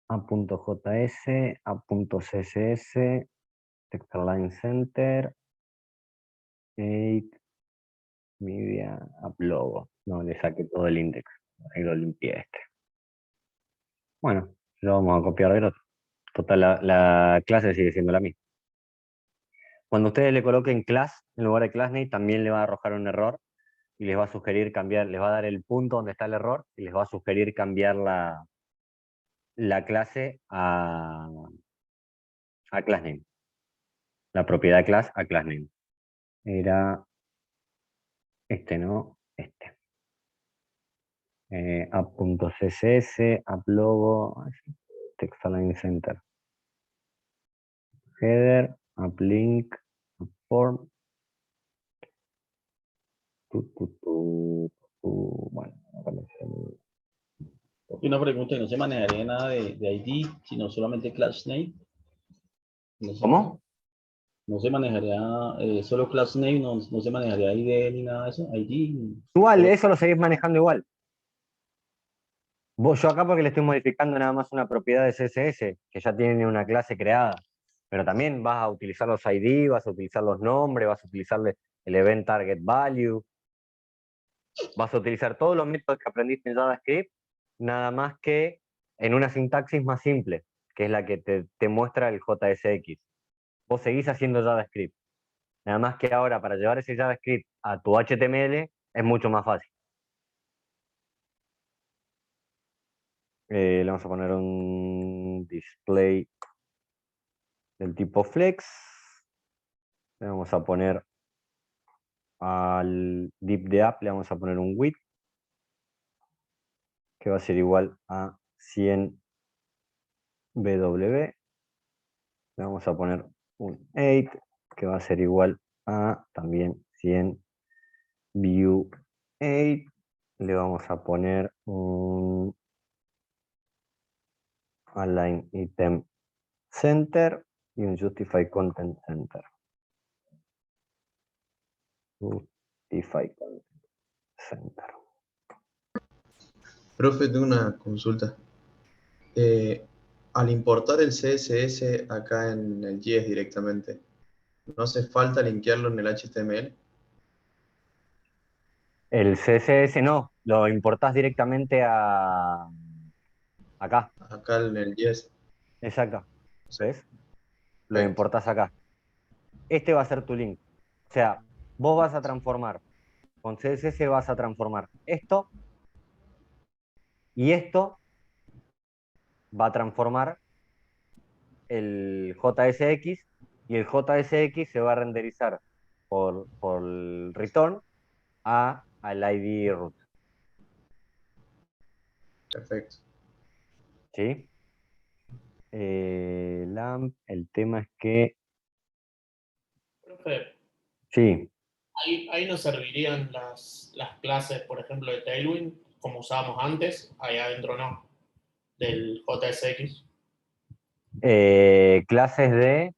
App.js, app.css, Textline Center, 8, Media, App Logo. No, le saqué todo el index. Ahí lo limpié este. Bueno, lo vamos a copiar del otro. Total, la clase sigue siendo la misma. Cuando ustedes le coloquen class en lugar de classname, también le va a arrojar un error y les va a sugerir cambiar, les va a dar el punto donde está el error y les va a sugerir cambiar la clase a classname. La propiedad class a classname. Era este, ¿no? Este. App.css, applogo, Textline Center. Header, upplink, form. Bueno, Y una pregunta, ¿no se manejaría nada de ID, sino solamente class name? ¿Cómo? ¿No se manejaría solo class name, no se manejaría ID ni nada de eso? ID. Igual, eso lo seguís manejando igual. Yo acá porque le estoy modificando nada más una propiedad de CSS, que ya tiene una clase creada. Pero también vas a utilizar los ID, vas a utilizar los nombres, vas a utilizarle el event target value. Vas a utilizar todos los métodos que aprendiste en JavaScript, nada más que en una sintaxis más simple, que es la que te muestra el JSX. Vos seguís haciendo JavaScript. Nada más que ahora para llevar ese JavaScript a tu HTML es mucho más fácil. Le vamos a poner un display del tipo flex. Le vamos a poner al div de app, le vamos a poner un width, que va a ser igual a 100 BW. Le vamos a poner un 8, que va a ser igual a también 100 view 8. Le vamos a poner un align item center y un justify content center. Justify content center. Profe, tengo una consulta. Al importar el CSS acá en el JS directamente, ¿no hace falta linkearlo en el HTML? El CSS no, lo importás directamente a acá. Acá en el JS. Exacto. ¿Ves? Lo importás acá. Este va a ser tu link. O sea, vos vas a transformar, con CSS vas a transformar esto y esto va a transformar el JSX y el JSX se va a renderizar por el return al ID root. Perfecto. ¿Sí? El tema es que... Profe, Sí, ahí nos servirían las clases, por ejemplo, de Tailwind, como usábamos antes, ahí adentro no, del JSX. clases de...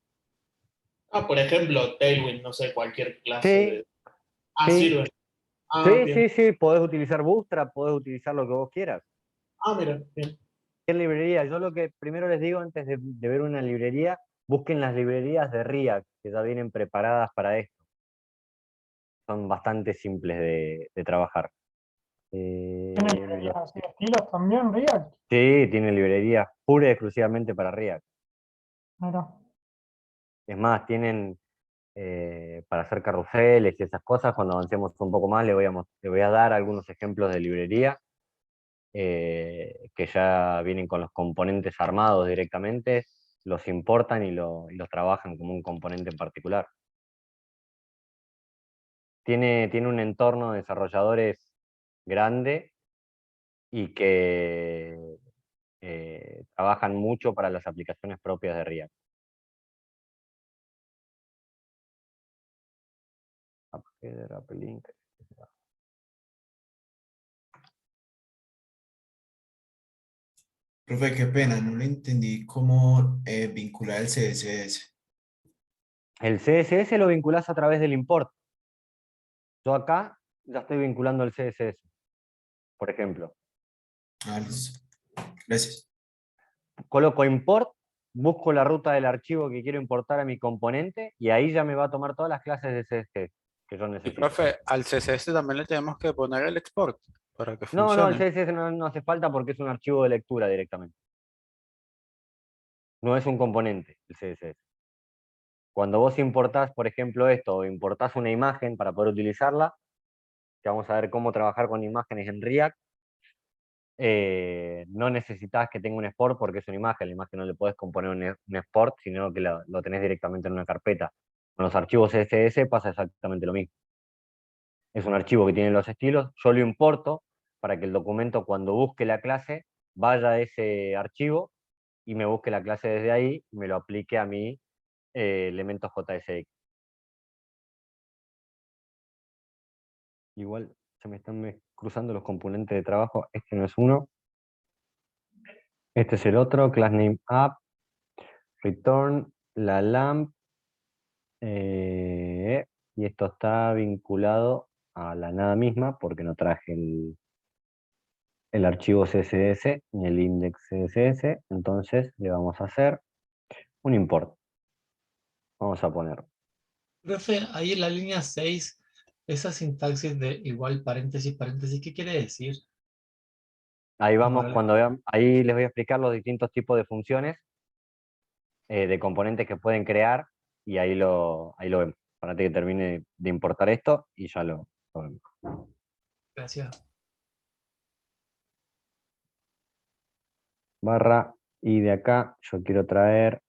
Por ejemplo, Tailwind, no sé, cualquier clase Sí, de... sí. sirve. Sí, Bien. sí, podés utilizar Bootstrap, podés utilizar lo que vos quieras. Mira, bien. ¿Qué librería? Yo lo que primero les digo antes de ver una librería, busquen las librerías de React, que ya vienen preparadas para esto. Son bastante simples de trabajar. ¿Tiene librerías así de estilos también, React? Sí, tiene librerías pura y exclusivamente para React. Mira. Es más, tienen para hacer carruseles y esas cosas. Cuando avancemos un poco más, le voy a dar algunos ejemplos de librería que ya vienen con los componentes armados directamente, los importan y los trabajan como un componente en particular. Tiene un entorno de desarrolladores grande y que trabajan mucho para las aplicaciones propias de React. App header, app link. Profe, qué pena, no le entendí cómo vincular el CSS. El CSS lo vinculás a través del import. Yo acá ya estoy vinculando el CSS, por ejemplo. Ah, listo. Gracias. Coloco import, busco la ruta del archivo que quiero importar a mi componente y ahí ya me va a tomar todas las clases de CSS que yo Y necesito. profe, al CSS también le tenemos que poner el export para que No, el funcione. CSS no hace falta porque es un archivo de lectura directamente. No es un componente el CSS. Cuando vos importás, por ejemplo, esto, o importás una imagen para poder utilizarla, que vamos a ver cómo trabajar con imágenes en React, no necesitas que tenga un export porque es una imagen. La imagen no le puedes componer un export, sino que lo tenés directamente en una carpeta. Con los archivos CSS pasa exactamente lo mismo. Es un archivo que tiene los estilos, yo lo importo para que el documento cuando busque la clase vaya a ese archivo y me busque la clase desde ahí y me lo aplique a mi elemento JSX. Igual se me están cruzando los componentes de trabajo, este no es uno, este es el otro, class name app, return, la lamp, y esto está vinculado a la nada misma porque no traje el archivo CSS ni el index CSS, entonces le vamos a hacer un import. Vamos a poner. Profe, ahí en la línea 6, esa sintaxis de igual paréntesis, paréntesis, ¿qué quiere decir? Ahí vamos, Vale. cuando vean, ahí les voy a explicar los distintos tipos de funciones, de componentes que pueden crear, y ahí lo vemos. Para que termine de importar esto y ya lo vemos. Gracias. Barra, y de acá yo quiero traer.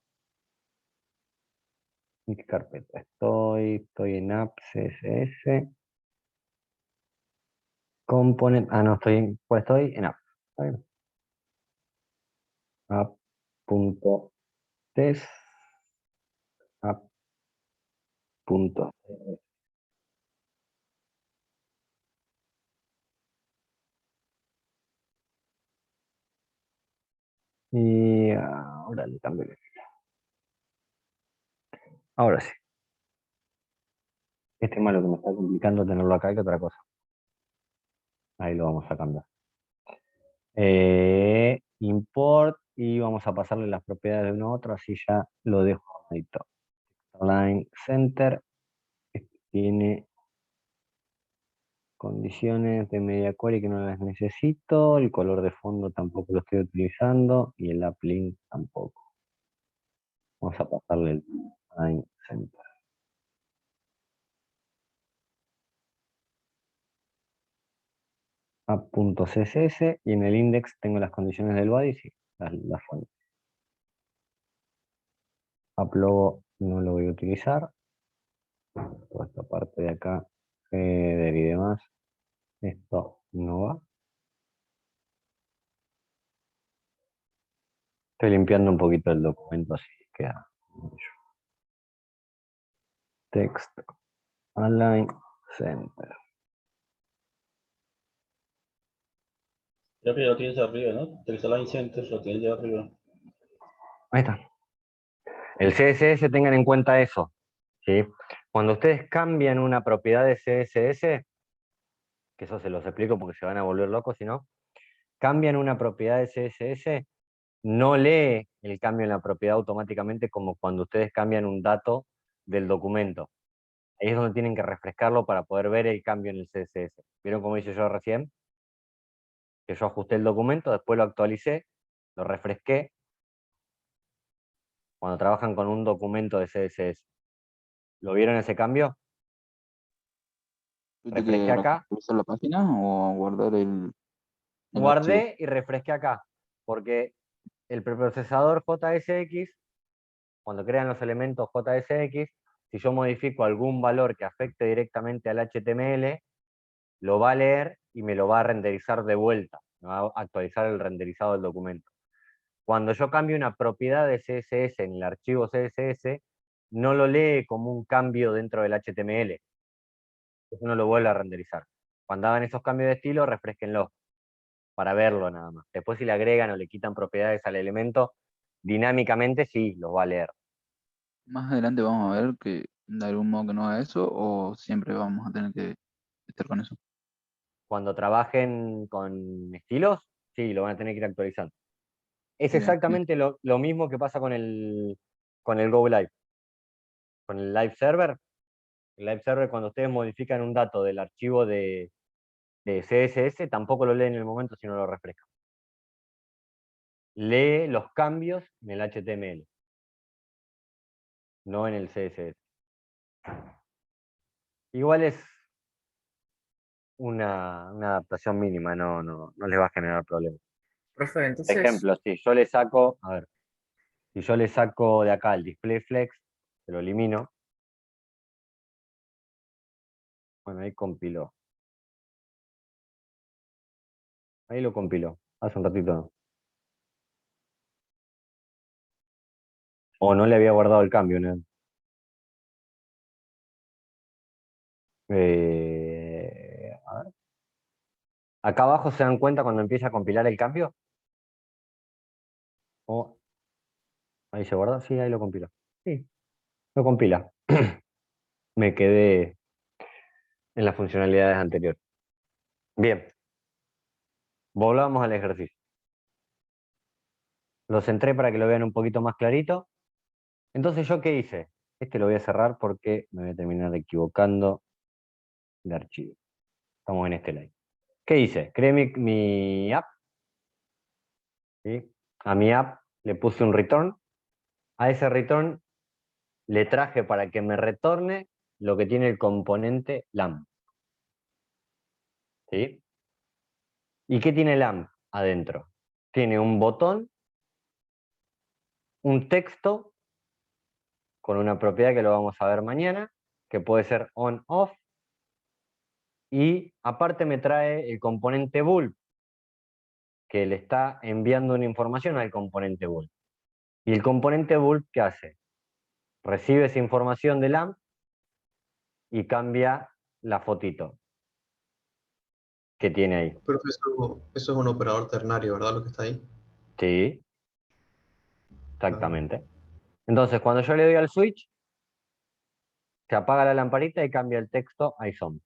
¿En qué carpeta estoy? Estoy en app CSS. Component. Ah, no, ¿cuál estoy? En app. Está bien. App.test. App.css. Y ahora le cambio el estilo. Ahora sí. Este es malo que me está complicando tenerlo acá que otra cosa. Ahí lo vamos a cambiar. Import y vamos a pasarle las propiedades de uno a otro, así ya lo dejo ahorita. Line center tiene condiciones de media query que no las necesito, el color de fondo tampoco lo estoy utilizando y el uplink tampoco. Vamos a pasarle el line center. App.css y en el index tengo las condiciones del body, sí, la fuente. App-logo no lo voy a utilizar. Toda esta parte de acá, header y demás, esto no va. Estoy limpiando un poquito el documento así queda. Text, align, center. Creo que ya lo tienes arriba, ¿no? Text Align Center lo tienes ya arriba. Ahí está. El CSS, tengan en cuenta eso, ¿sí? Cuando ustedes cambian una propiedad de CSS, que eso se los explico porque se van a volver locos si no, cambian una propiedad de CSS, no lee el cambio en la propiedad automáticamente como cuando ustedes cambian un dato del documento. Ahí es donde tienen que refrescarlo para poder ver el cambio en el CSS. ¿Vieron cómo hice yo recién? Que yo ajusté el documento, después lo actualicé, lo refresqué. Cuando trabajan con un documento de CSS. ¿Lo vieron ese cambio? Refresqué acá. ¿Actualizar la página o guardar el archivo? Guardé y refresqué acá. Porque el preprocesador JSX, cuando crean los elementos JSX, si yo modifico algún valor que afecte directamente al HTML, lo va a leer y me lo va a renderizar de vuelta. Me va a actualizar el renderizado del documento. Cuando yo cambio una propiedad de CSS en el archivo CSS, no lo lee como un cambio dentro del HTML. Eso no lo vuelve a renderizar. Cuando hagan esos cambios de estilo, refresquenlo. para verlo nada más. Después si le agregan o le quitan propiedades al elemento, dinámicamente sí, los va a leer. Más adelante vamos a ver que de algún modo que no haga eso, o siempre vamos a tener que estar con eso. Cuando trabajen con estilos, sí, lo van a tener que ir actualizando. Es Bien, exactamente lo mismo que pasa con el Go Live. Con el Live Server. El Live Server, cuando ustedes modifican un dato del archivo de CSS, tampoco lo lee en el momento, sino lo refresca. Lee los cambios en el HTML, no en el CSS. Igual es una adaptación mínima, no les va a generar problemas. Profe, Por entonces, ejemplo, si yo le saco, a ver, si yo le saco de acá el display flex, se lo elimino. Bueno, ahí compiló. Ahí lo compiló, hace un ratito no. O no le había guardado el cambio, ¿no? A ver. Acá abajo se dan cuenta cuando empieza a compilar el cambio. Oh, ahí se guarda, sí, ahí lo compiló. Sí, lo compila. Me quedé en las funcionalidades anteriores. Bien, volvamos al ejercicio. Lo centré para que lo vean un poquito más clarito. Entonces, ¿yo qué hice? Este lo voy a cerrar porque me voy a terminar equivocando de archivo. Estamos en este line. ¿Qué hice? Creé mi app. ¿Sí? A mi app le puse un return. A ese return le traje para que me retorne lo que tiene el componente LAMP. ¿Sí? ¿Y qué tiene LAMP adentro? Tiene un botón, un texto, con una propiedad que lo vamos a ver mañana, que puede ser on-off, y aparte me trae el componente bulb, que le está enviando una información al componente bulb. ¿Y el componente bulb qué hace? Recibe esa información de LAMP y cambia la fotito que tiene ahí. Profe, eso es un operador ternario, ¿verdad? Lo que está ahí. Sí, exactamente. Entonces, cuando yo le doy al switch, se apaga la lamparita y cambia el texto a ISOM.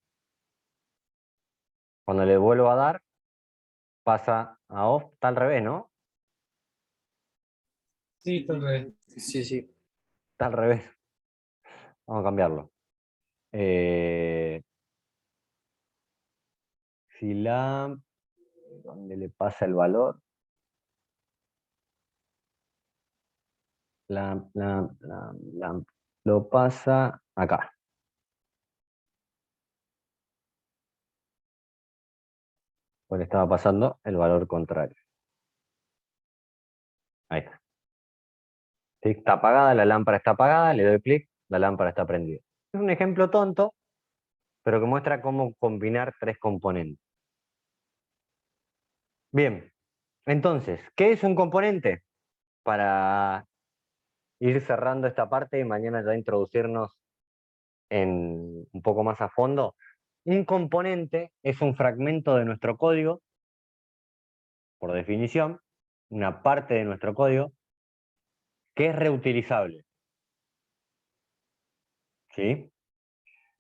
Cuando le vuelvo a dar, pasa a off, está al revés, ¿no? Sí, tal vez. sí, sí. Está al revés. Vamos a cambiarlo. Si la... ¿Dónde le pasa el valor? Lo pasa acá. Pues estaba pasando el valor contrario. Ahí está. ¿Sí? Está apagada, la lámpara está apagada, le doy clic, la lámpara está prendida. Es un ejemplo tonto, pero que muestra cómo combinar tres componentes. Bien, entonces, ¿qué es un componente? Para ir cerrando esta parte y mañana ya introducirnos en un poco más a fondo. Un componente es un fragmento de nuestro código, por definición, una parte de nuestro código, que es reutilizable. ¿Sí?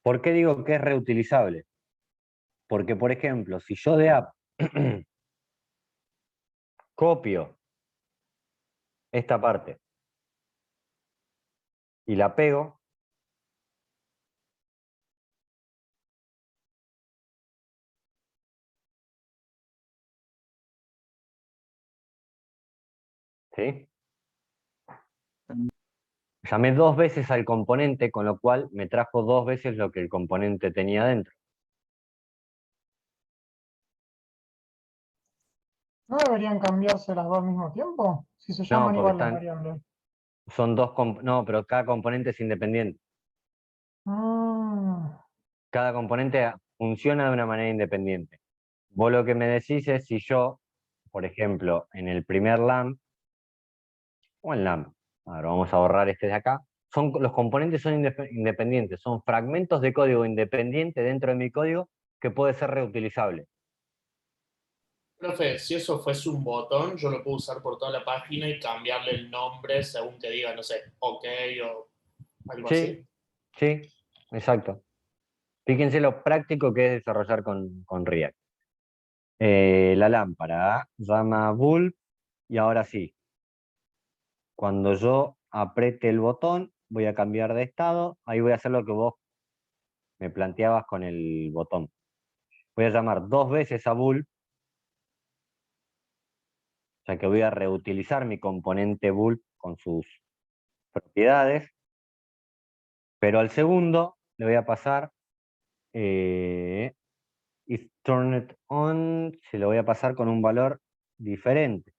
¿Por qué digo que es reutilizable? Porque, por ejemplo, si yo de app copio esta parte y la pego, ¿sí? Llamé dos veces al componente, con lo cual me trajo dos veces lo que el componente tenía dentro. ¿No deberían cambiarse las dos al mismo tiempo? Si se No, llaman porque igual las están, variables. son dos, no, pero cada componente es independiente. Ah, Cada componente funciona de una manera independiente. Vos lo que me decís es si yo, por ejemplo, en el primer LAMP, o en LAMP, ahora vamos a borrar este de acá, los componentes son independientes, son fragmentos de código independiente dentro de mi código que puede ser reutilizable. Profe, si eso fuese un botón, yo lo puedo usar por toda la página y cambiarle el nombre según que diga, no sé, OK o algo así. Sí, sí, exacto. Fíjense lo práctico que es desarrollar con React. La lámpara llama bulb y ahora sí. Cuando yo apriete el botón, voy a cambiar de estado. Ahí voy a hacer lo que vos me planteabas con el botón. Voy a llamar 2 veces a bulb, o sea que voy a reutilizar mi componente bulb con sus propiedades, pero al segundo le voy a pasar is turned on, se lo voy a pasar con un valor diferente.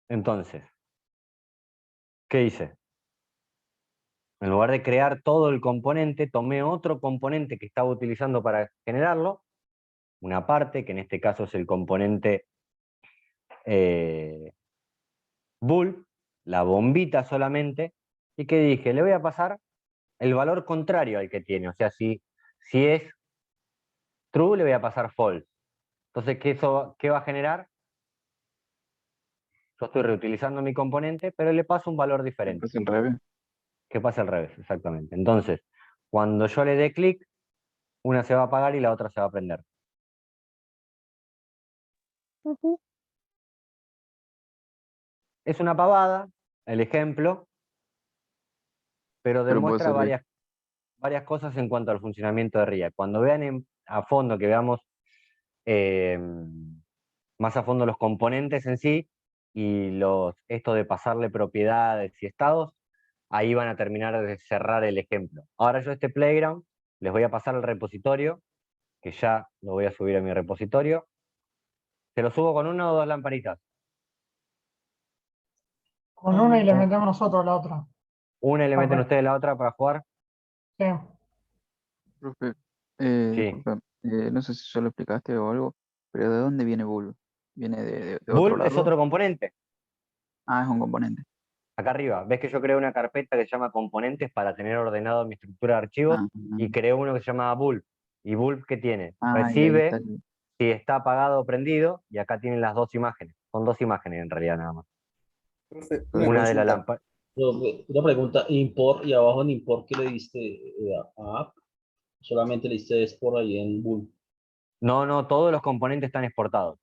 Entonces, ¿qué hice? En lugar de crear todo el componente, tomé otro componente que estaba utilizando para generarlo, una parte, que en este caso es el componente bulb, la bombita solamente, y que dije, le voy a pasar el valor contrario al que tiene, o sea, si es true, le voy a pasar false. Entonces, ¿qué va a generar? Yo estoy reutilizando mi componente, pero le paso un valor diferente. Es al revés. ¿Qué pasa al revés? Exactamente. Entonces, cuando yo le dé clic, una se va a apagar y la otra se va a prender. Es una pavada, el ejemplo, pero Pero puede demuestra servir. varias cosas en cuanto al funcionamiento de React. Cuando vean a fondo, que veamos más a fondo los componentes en sí y esto de pasarle propiedades y estados, ahí van a terminar de cerrar el ejemplo. Ahora yo este playground les voy a pasar el repositorio, que ya lo voy a subir a mi repositorio. Se lo subo con una o dos lamparitas. Con una y le metemos nosotros la otra. Una y le meten ustedes la otra para jugar. Sí. Profe, Sí. disculpa, no sé si ya lo explicaste o algo, pero ¿de dónde viene bulb? ¿Viene de otro Bulb lado? es otro componente. Ah, es un componente. Acá arriba, ves que yo creé una carpeta que se llama componentes para tener ordenado mi estructura de archivos y creé uno que se llama bulb. ¿Y bulb qué tiene? Y ahí Recibe está si está apagado o prendido, y acá tienen las dos imágenes. Son dos imágenes en realidad nada más. Una Una de la consulta. lámpara. Una pregunta, import, y abajo en import, ¿qué le diste a app? Solamente le diste export ahí en Bull. No, todos los componentes están exportados.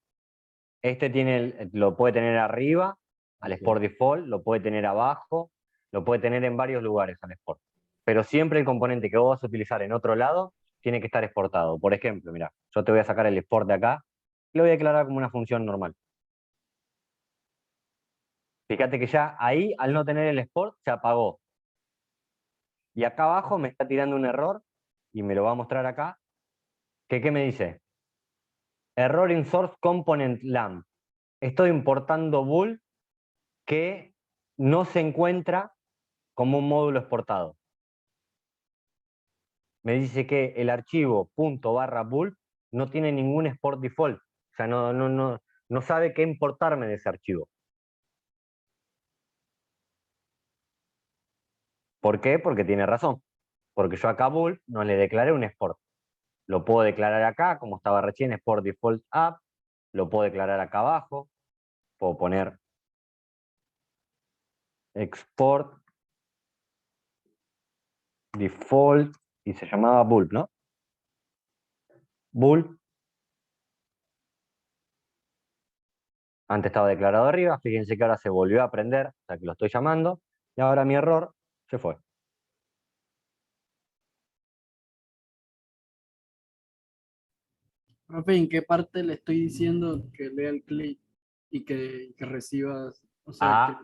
Este lo puede tener arriba, al export default, lo puede tener abajo, lo puede tener en varios lugares al export. Pero siempre el componente que vos vas a utilizar en otro lado tiene que estar exportado. Por ejemplo, mira, yo te voy a sacar el export de acá y lo voy a declarar como una función normal. Fíjate que ya ahí, al no tener el export, se apagó. Y acá abajo me está tirando un error, y me lo va a mostrar acá, que ¿qué me dice? Error in source component lamp. Estoy importando bulb que no se encuentra como un módulo exportado. Me dice que el archivo ./bulb no tiene ningún export default. O sea, no sabe qué importarme de ese archivo. ¿Por qué? Porque tiene razón. Porque yo acá bulb no le declaré un export. Lo puedo declarar acá, como estaba recién, export default app. Lo puedo declarar acá abajo. Puedo poner export default y se llamaba bulb, ¿no? Bulb. Antes estaba declarado arriba, fíjense que ahora se volvió a prender, o sea que lo estoy llamando, y ahora mi error se fue. Profe, ¿en qué parte le estoy diciendo que lea el clic y que reciba, o sea,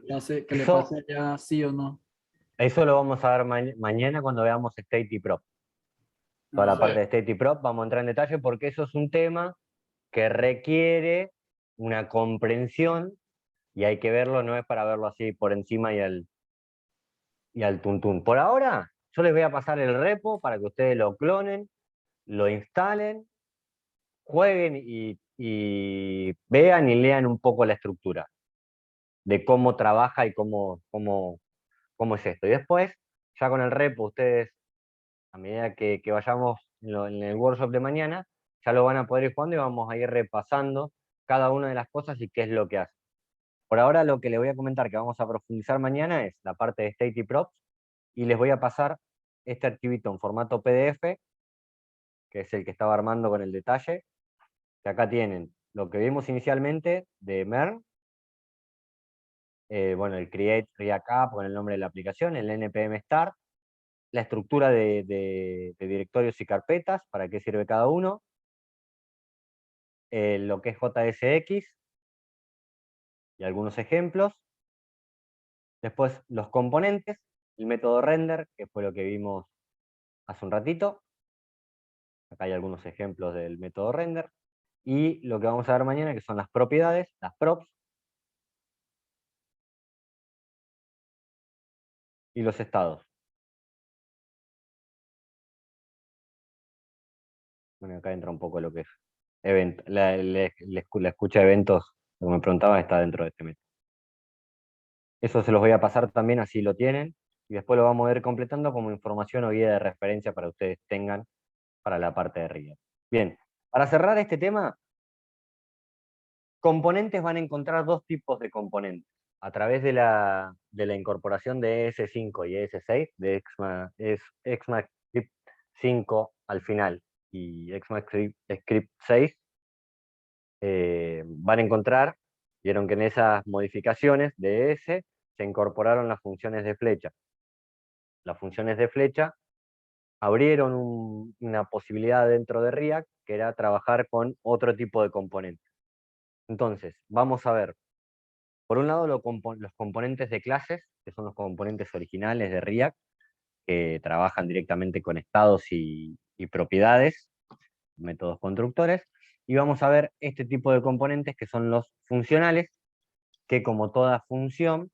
que le pase ya sí o no? Eso lo vamos a ver mañana cuando veamos State y Prop. Toda la parte de State y Prop vamos a entrar en detalle porque eso es un tema que requiere una comprensión y hay que verlo, no es para verlo así por encima y al tuntún. Por ahora, yo les voy a pasar el repo para que ustedes lo clonen, lo instalen, jueguen y vean y lean un poco la estructura de cómo trabaja y cómo es esto. Y después, ya con el repo, ustedes a medida que vayamos en el workshop de mañana, ya lo van a poder ir jugando y vamos a ir repasando cada una de las cosas y qué es lo que hace. Por ahora lo que les voy a comentar que vamos a profundizar mañana es la parte de state y props, y les voy a pasar este archivito en formato PDF, que es el que estaba armando con el detalle, que acá tienen lo que vimos inicialmente de MERN, bueno, el create React App con el nombre de la aplicación, el npm start, la estructura de directorios y carpetas, para qué sirve cada uno, lo que es JSX, y algunos ejemplos. Después los componentes, el método render, que fue lo que vimos hace un ratito. Acá hay algunos ejemplos del método render. Y lo que vamos a ver mañana, que son las propiedades, las props, y los estados. Bueno, acá entra un poco lo que es evento. La escucha de eventos, como me preguntaba, está dentro de este método. Eso se los voy a pasar también, así lo tienen, y después lo vamos a ir completando como información o guía de referencia para ustedes tengan para la parte de arriba. Bien, para cerrar este tema, componentes van a encontrar dos tipos de componentes. A través de la incorporación de ES5 y ES6, de ECMAScript 5 al final y ECMAScript 6, van a encontrar, vieron que en esas modificaciones de ES se incorporaron las funciones de flecha. Las funciones de flecha abrieron una posibilidad dentro de React, que era trabajar con otro tipo de componentes. Entonces, vamos a ver, por un lado los componentes de clases, que son los componentes originales de React, que trabajan directamente con estados y propiedades, métodos constructores, y vamos a ver este tipo de componentes que son los funcionales, que como toda función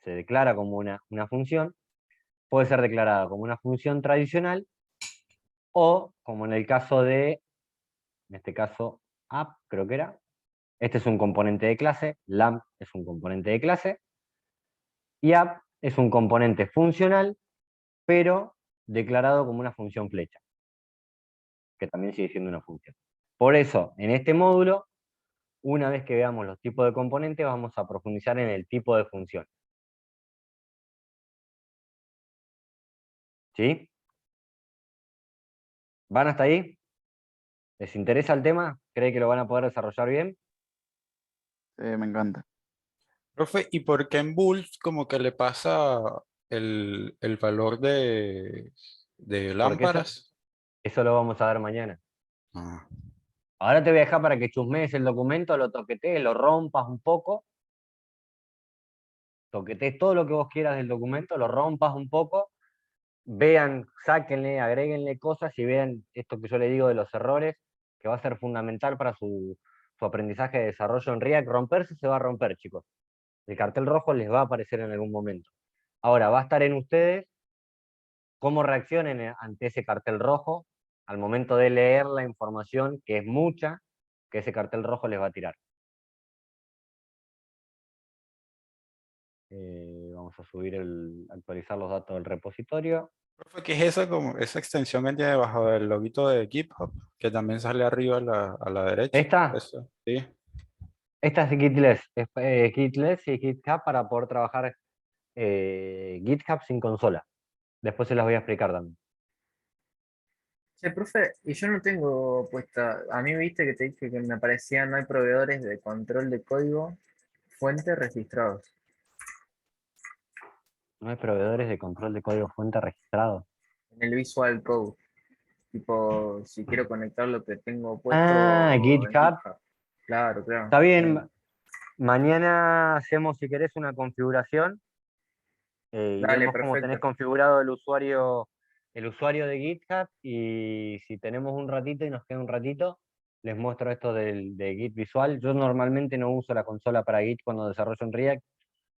se declara como una función, puede ser declarada como una función tradicional, o como en el caso de, en este caso, app, creo que era, este es un componente de clase, lamp es un componente de clase, y app es un componente funcional, pero declarado como una función flecha, que también sigue siendo una función. Por eso, en este módulo, una vez que veamos los tipos de componentes, vamos a profundizar en el tipo de función. ¿Sí? ¿Van hasta ahí? ¿Les interesa el tema? ¿Cree que lo van a poder desarrollar bien? Me encanta. Profe, ¿y por qué en Bulls como que le pasa el valor de Porque lámparas? eso lo vamos a ver mañana. Ah. Ahora te voy a dejar para que chusmees el documento, lo toquetees, lo rompas un poco. Toquetees todo lo que vos quieras del documento, lo rompas un poco. Vean, sáquenle, agréguenle cosas y vean esto que yo le digo de los errores, que va a ser fundamental para su aprendizaje de desarrollo en React. Romperse se va a romper, chicos. El cartel rojo les va a aparecer en algún momento. Ahora, va a estar en ustedes cómo reaccionen ante ese cartel rojo al momento de leer la información, que es mucha, que ese cartel rojo les va a tirar. Vamos a actualizar los datos del repositorio. Profe, ¿qué es esa, esa extensión que tiene debajo del loguito de GitHub? Que también sale arriba a la derecha. ¿Esta? Eso, sí. Esta es Gitless, Gitless y GitHub para poder trabajar GitHub sin consola. Después se las voy a explicar también. Sí, profe, y yo no tengo puesta, a mí viste que te dije que me aparecían, no hay proveedores de control de código fuente registrados. No hay proveedores de control de código fuente registrados. En el Visual Code, tipo, si quiero conectar lo que tengo puesto en GitHub. Claro, claro. Está bien. Mañana hacemos, si querés, una configuración y Dale, vemos cómo tenés perfecto. configurado el usuario de GitHub, y si tenemos un ratito y nos queda un ratito, les muestro esto de Git visual. Yo normalmente no uso la consola para Git cuando desarrollo en React,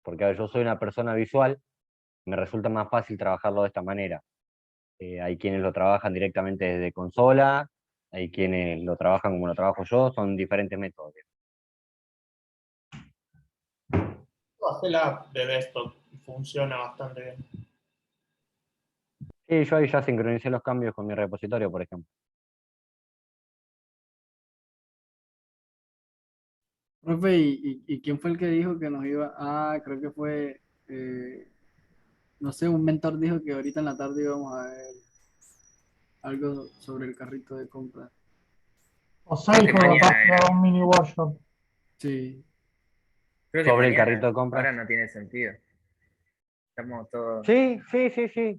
porque a ver, yo soy una persona visual, me resulta más fácil trabajarlo de esta manera. Hay quienes lo trabajan directamente desde consola, hay quienes lo trabajan como lo trabajo yo, son diferentes métodos. Bajé la app de desktop y funciona bastante bien. Sí, yo ahí ya sincronicé los cambios con mi repositorio, por ejemplo. Profe, ¿y quién fue el que dijo que nos iba? Ah, creo que fue, no sé, un mentor dijo que ahorita en la tarde íbamos a ver algo sobre el carrito de compra. O Seiko Mañana capaz que era. haga un mini workshop. Sí. Creo que Sobre el mañana, carrito de compras. ahora no tiene sentido. Estamos todos. Sí,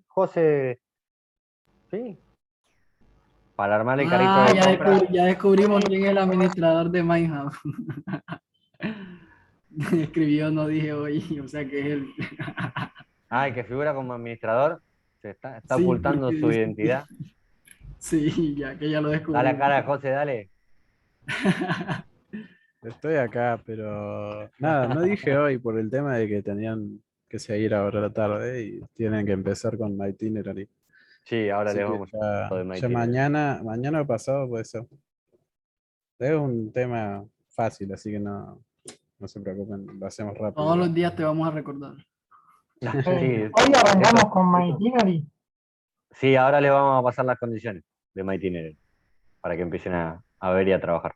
José. Sí. Para armar el carrito Ah, de compras. ya descubrimos quién es el administrador de Minehub. Escribió, no dije hoy, o sea que es él. Ah, el que figura como administrador se está Sí, ocultando porque su dice identidad. sí, ya que ya lo Da la descubrimos. cara, José, dale. Estoy acá, pero nada, no dije hoy por el tema de que tenían que seguir ahora a la tarde y tienen que empezar con My Itinerary. Sí, ahora Así le que vamos a hablar de My ya Itinerary. mañana o pasado puede ser. Es un tema fácil, así que no se preocupen, lo hacemos rápido. Todos los días te vamos a recordar. Sí, Hoy arrancamos con My Itinerary. sí, ahora le vamos a pasar las condiciones de My Itinerary para que empiecen a ver y a trabajar.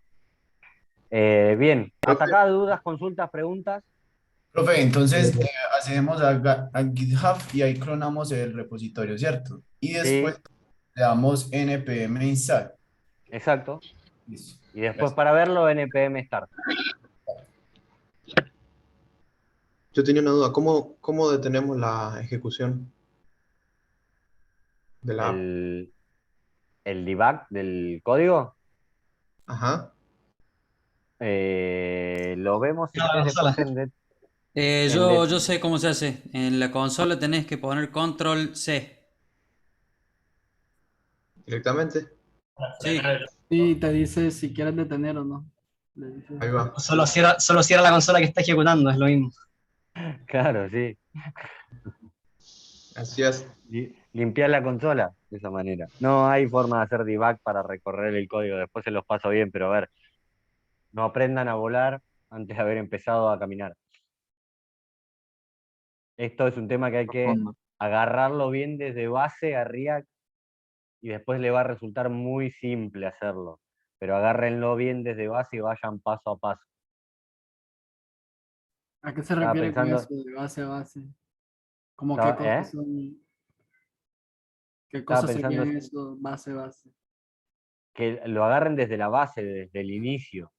Bien, hasta acá dudas, consultas, preguntas. Profe, entonces accedemos a GitHub y ahí clonamos el repositorio, ¿cierto? Y después le damos npm install. Exacto. Listo. Y después para verlo, npm start. Yo tenía una duda, ¿cómo detenemos la ejecución de la app? El debug del código. Ajá. Lo vemos si Ah, la querés después consola. en Yo sé cómo se hace. En la consola tenés que poner control C. Directamente. Sí. Sí, te dice si quieres detener o no. Le dice. Ahí va. Solo cierra la consola que está ejecutando, es lo mismo. Claro, sí. Así es. Limpiar la consola de esa manera. No hay forma de hacer debug para recorrer el código. Después se los paso bien, pero a ver, no aprendan a volar antes de haber empezado a caminar. Esto es un tema que hay que agarrarlo bien desde base a React y después le va a resultar muy simple hacerlo. Pero agárrenlo bien desde base y vayan paso a paso. ¿A qué se Estaba refiere con pensando, eso de base a base? ¿Cómo qué estaba, cosas son? ¿Qué estaba cosas pensando serían eso base a base? que lo agarren desde la base, desde el inicio,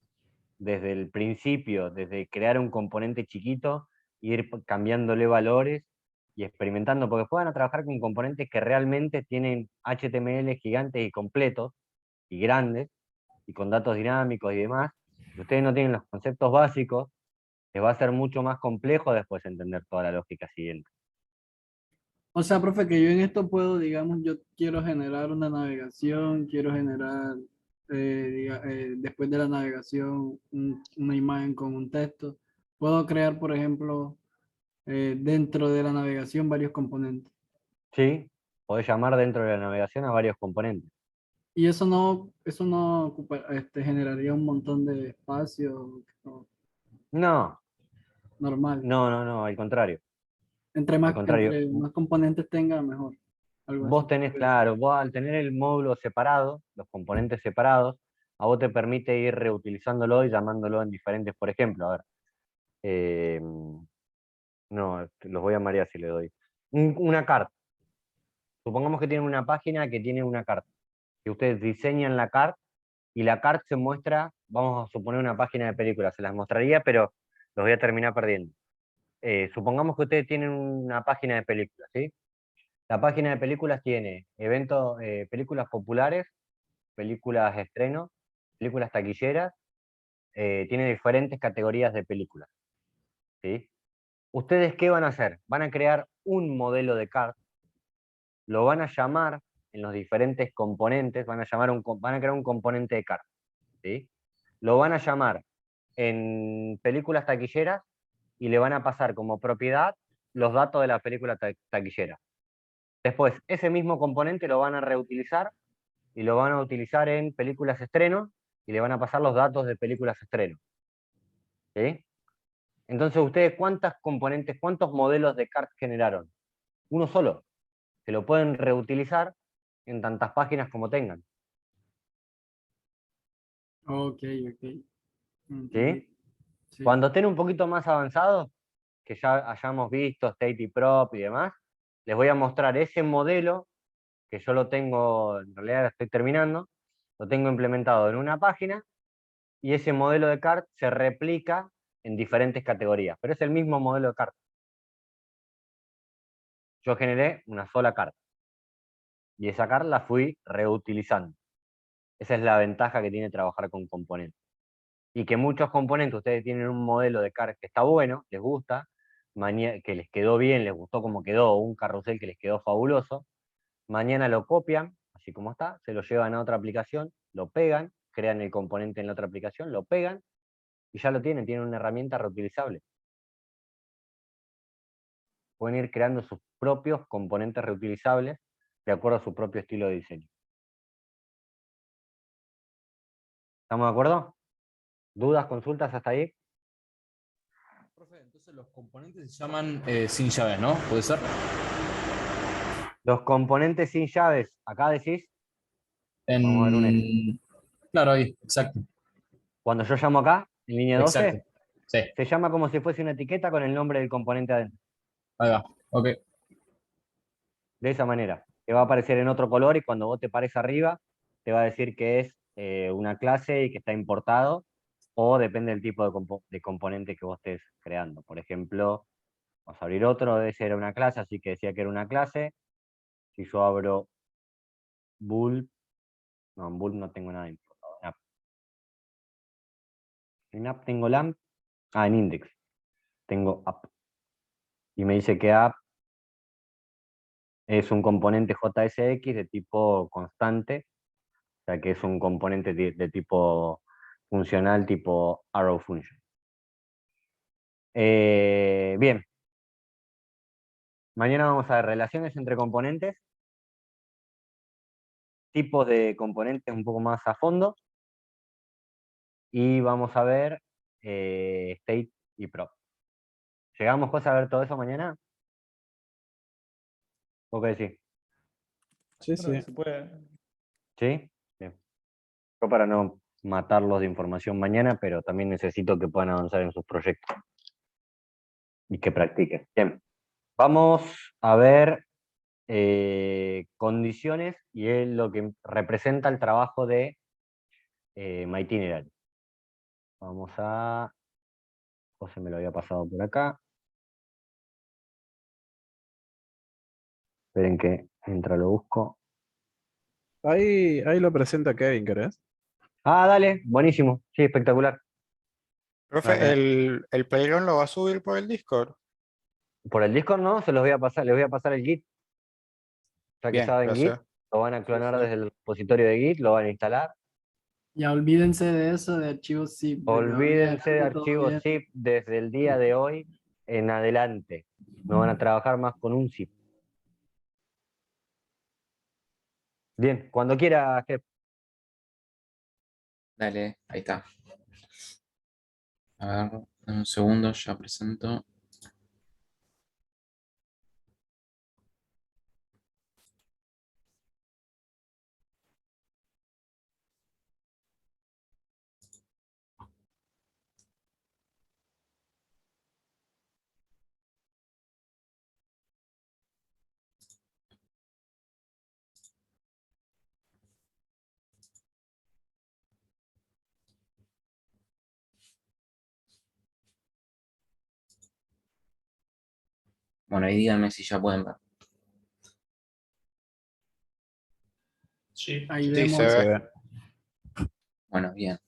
desde el principio, desde crear un componente chiquito, ir cambiándole valores y experimentando, porque después van a trabajar con componentes que realmente tienen HTML gigantes y completos y grandes, y con datos dinámicos y demás. Si ustedes no tienen los conceptos básicos, les va a ser mucho más complejo después entender toda la lógica siguiente. O sea, profe, que yo en esto puedo, digamos, yo quiero generar una navegación, quiero generar, después de la navegación, una imagen con un texto. Puedo crear, por ejemplo, dentro de la navegación varios componentes. Sí, podés llamar dentro de la navegación a varios componentes. Y eso no generaría un montón de espacio No, normal. no, al contrario. Entre Al más, contrario, entre más componentes tenga, mejor. Algo así. vos tenés, claro, vos al tener el módulo separado, los componentes separados, a vos te permite ir reutilizándolo y llamándolo en diferentes, por ejemplo, a ver, no, los voy a marear si le doy. Una carta. Supongamos que tienen una página que tiene una carta. Que ustedes diseñan la carta y la carta se muestra, vamos a suponer una página de películas, se las mostraría, pero los voy a terminar perdiendo. Supongamos que ustedes tienen una página de películas, ¿sí? La página de películas tiene eventos, películas populares, películas de estreno, películas taquilleras, tiene diferentes categorías de películas, ¿sí? ¿Ustedes qué van a hacer? Van a crear un modelo de cart, lo van a llamar en los diferentes componentes, van a crear un componente de cart, ¿sí? Lo van a llamar en películas taquilleras y le van a pasar como propiedad los datos de la película taquillera. Después, ese mismo componente lo van a reutilizar y lo van a utilizar en películas estreno y le van a pasar los datos de películas estreno. ¿Sí? Entonces, ¿ustedes cuántos modelos de cart generaron? Uno solo. que lo pueden reutilizar en tantas páginas como tengan. Ok. ¿Sí? Sí. Cuando estén un poquito más avanzados, que ya hayamos visto State y Prop y demás, les voy a mostrar ese modelo, que yo lo tengo, en realidad lo estoy terminando, lo tengo implementado en una página, y ese modelo de cart se replica en diferentes categorías, pero es el mismo modelo de cart. Yo generé una sola carta, y esa carta la fui reutilizando. Esa es la ventaja que tiene trabajar con componentes. Y que muchos componentes, ustedes tienen un modelo de cart que está bueno, les gusta, que les quedó bien, les gustó como quedó, un carrusel que les quedó fabuloso, mañana lo copian, así como está, se lo llevan a otra aplicación, lo pegan, crean el componente en la otra aplicación, lo pegan, y ya lo tienen una herramienta reutilizable. Pueden ir creando sus propios componentes reutilizables de acuerdo a su propio estilo de diseño. ¿Estamos de acuerdo? ¿Dudas, consultas hasta ahí? Profe, entonces los componentes se llaman sin llaves, ¿no? ¿Puede ser? Los componentes sin llaves, acá decís. Vamos a ver un ejemplo. Claro, ahí, exacto. Cuando yo llamo acá, en línea 12, Exacto. Sí. se llama como si fuese una etiqueta con el nombre del componente adentro. Ahí va, ok. De esa manera. Te va a aparecer en otro color y cuando vos te pares arriba, te va a decir que es una clase y que está importado, o depende del tipo de componente que vos estés creando. Por ejemplo, vamos a abrir otro, ese era una clase, así que decía que era una clase. Si yo abro Bulb, no, en Bulb no tengo nada importado. En App tengo LAMP, en Index tengo App. Y me dice que App es un componente JSX de tipo constante, o sea que es un componente de tipo funcional, tipo arrow function. Bien. Mañana vamos a ver relaciones entre componentes, tipos de componentes un poco más a fondo, y vamos a ver state y prop. ¿Llegamos cosas a ver todo eso mañana? ¿Vos qué decís? Sí, Creo que sí. se puede. ¿Sí? Bien. Yo para no matarlos de información mañana, pero también necesito que puedan avanzar en sus proyectos y que practiquen. Bien. Vamos a ver condiciones, y es lo que representa el trabajo de My Itinerary. Vamos a... José me lo había pasado por acá. Esperen que mientras lo busco. Ahí lo presenta Kevin, ¿querés? Ah, dale, buenísimo. Sí, espectacular. Profe, Dale. el Playground lo va a subir por el Discord. Por el Discord no, se los voy a pasar, les voy a pasar el Git. Ya que Bien, saben Git, gracias. lo van a clonar desde el repositorio de Git, lo van a instalar. Ya olvídense de eso, de archivos zip. Desde ahora en Olvídense de adelante todo archivos bien. zip desde el día de hoy en adelante. No van a trabajar más con un zip. Bien, cuando quiera, Jep. Dale, ahí está. A ver, dame un segundo, ya presento. Bueno, ahí díganme si ya pueden ver. Sí, Ahí Sí, vemos. se ve. Bueno, bien.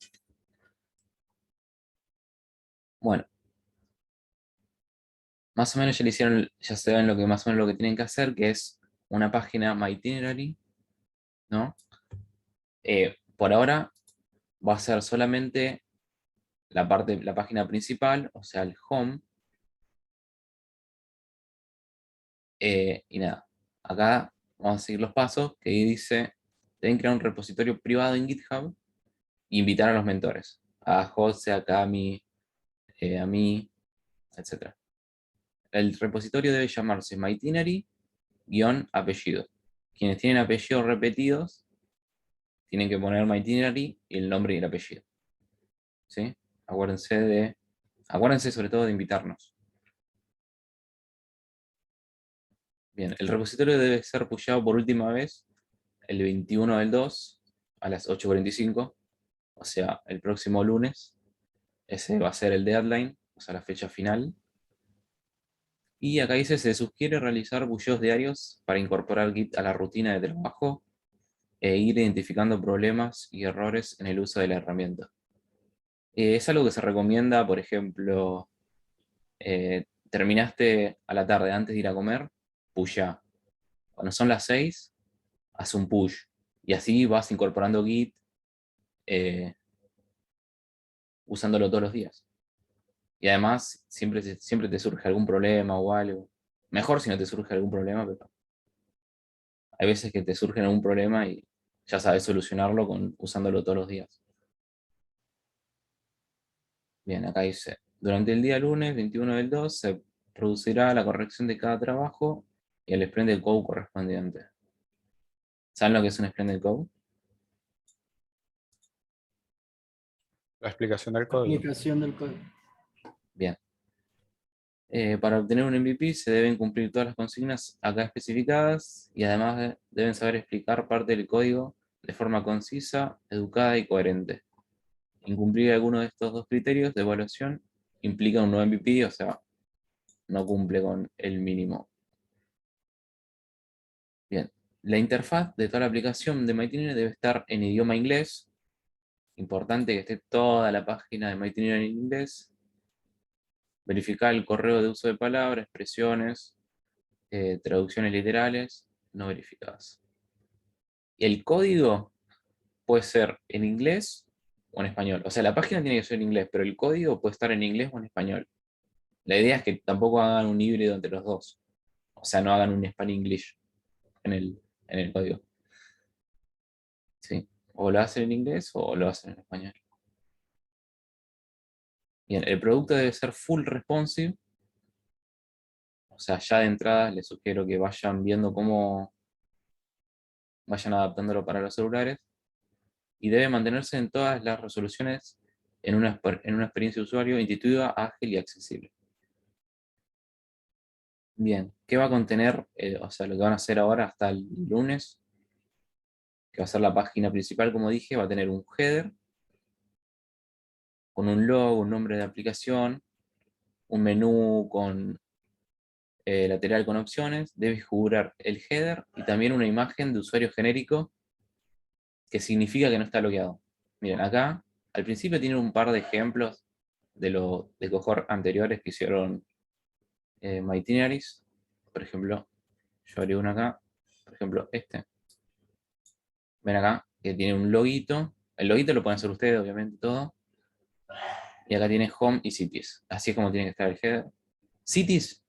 Bueno. Más o menos ya le hicieron, ya se ven lo que más o menos lo que tienen que hacer, que es una página My Itinerary, ¿no? Por ahora va a ser solamente la página principal, o sea, el home. Y nada, acá vamos a seguir los pasos, que ahí dice, deben crear un repositorio privado en GitHub e invitar a los mentores, a José, a Cami, a mí, etc. El repositorio debe llamarse My Itinerary guión apellido. Quienes tienen apellidos repetidos tienen que poner my itinerary y el nombre y el apellido. ¿Sí? Acuérdense sobre todo de invitarnos. Bien, el repositorio debe ser pushado por última vez el 21 del 2 a las 8:45, o sea, el próximo lunes. Ese va a ser el deadline, o sea, la fecha final. Y acá dice, se sugiere realizar pusheos diarios para incorporar Git a la rutina de trabajo e ir identificando problemas y errores en el uso de la herramienta. Es algo que se recomienda, por ejemplo, terminaste a la tarde antes de ir a comer, pushea. Cuando son las 6, haz un push. Y así vas incorporando Git usándolo todos los días. Y además, siempre te surge algún problema o algo. Mejor si no te surge algún problema, pero hay veces que te surge algún problema y ya sabes solucionarlo usándolo todos los días. Bien, acá dice, durante el día lunes 21 del 2 se producirá la corrección de cada trabajo y el sprint code correspondiente. ¿Saben lo que es un sprint code? La explicación del código. Aplicación del código. Bien. Para obtener un MVP se deben cumplir todas las consignas acá especificadas y además deben saber explicar parte del código de forma concisa, educada y coherente. Incumplir alguno de estos dos criterios de evaluación implica un no MVP, o sea, no cumple con el mínimo. Bien, la interfaz de toda la aplicación de MyTiner debe estar en idioma inglés. Importante que esté toda la página de MyTiner en inglés. Verificar el correo de uso de palabras, expresiones, traducciones literales no verificadas. El código puede ser en inglés o en español. O sea, la página tiene que ser en inglés, pero el código puede estar en inglés o en español. La idea es que tampoco hagan un híbrido entre los dos. O sea, no hagan un Span-English en el código. ¿Sí? O lo hacen en inglés o lo hacen en español. Bien, el producto debe ser full responsive. O sea, ya de entrada les sugiero que vayan viendo cómo vayan adaptándolo para los celulares. Y debe mantenerse en todas las resoluciones en una experiencia de usuario intuitiva, ágil y accesible. Bien, ¿qué va a contener? O sea, lo que van a hacer ahora hasta el lunes, que va a ser la página principal, como dije, va a tener un header con un logo, un nombre de aplicación, un menú con lateral con opciones, debe figurar el header y también una imagen de usuario genérico que significa que no está logueado. Miren, acá al principio tiene un par de ejemplos de cohort anteriores que hicieron MyItineraries. Por ejemplo, yo haré uno acá, por ejemplo este. Ven acá, que tiene un loguito. El loguito lo pueden hacer ustedes, obviamente, todo. Y acá tiene Home y Cities. Así es como tiene que estar el header. Cities,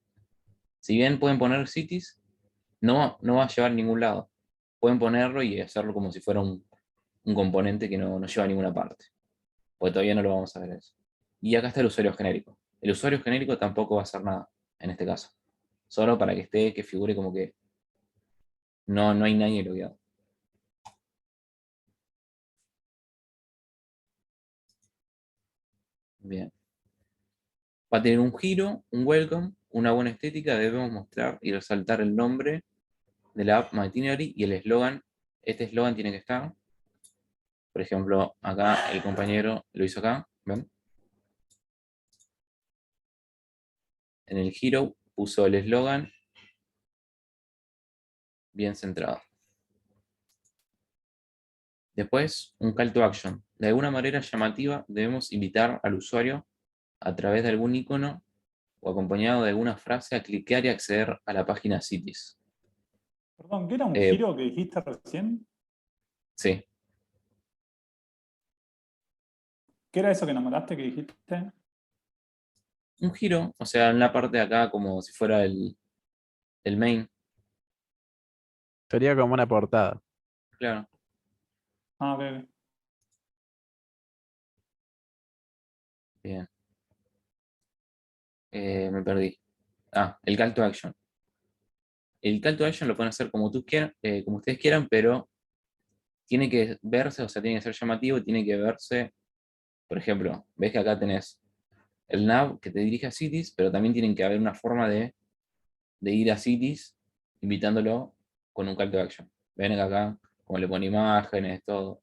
si bien pueden poner Cities, no va a llevar a ningún lado. Pueden ponerlo y hacerlo como si fuera un componente que no lleva a ninguna parte. Porque todavía no lo vamos a ver eso. Y acá está el usuario genérico. El usuario genérico tampoco va a hacer nada, en este caso. Solo para que figure como que no hay nadie logueado. Bien. Va a tener un giro, un welcome, una buena estética. Debemos mostrar y resaltar el nombre de la app MyItineraries y el eslogan. Este eslogan tiene que estar. Por ejemplo, acá el compañero lo hizo acá. ¿Ven? En el giro puso el eslogan bien centrado. Después, un call to action. De alguna manera llamativa, debemos invitar al usuario a través de algún icono o acompañado de alguna frase a cliquear y acceder a la página Cities. Perdón, ¿qué era un giro que dijiste recién? Sí. ¿Qué era eso que nombraste que dijiste? Un giro, o sea, en la parte de acá como si fuera el main. Sería como una portada. Claro. Ah, ok. Bien. Me perdí. Ah, el call to action. El call to action lo pueden hacer como ustedes quieran, pero tiene que verse, o sea, tiene que ser llamativo y tiene que verse, por ejemplo, ves que acá tenés el nav que te dirige a cities, pero también tienen que haber una forma de ir a cities invitándolo con un call to action. Ven acá, como le pone imágenes, todo.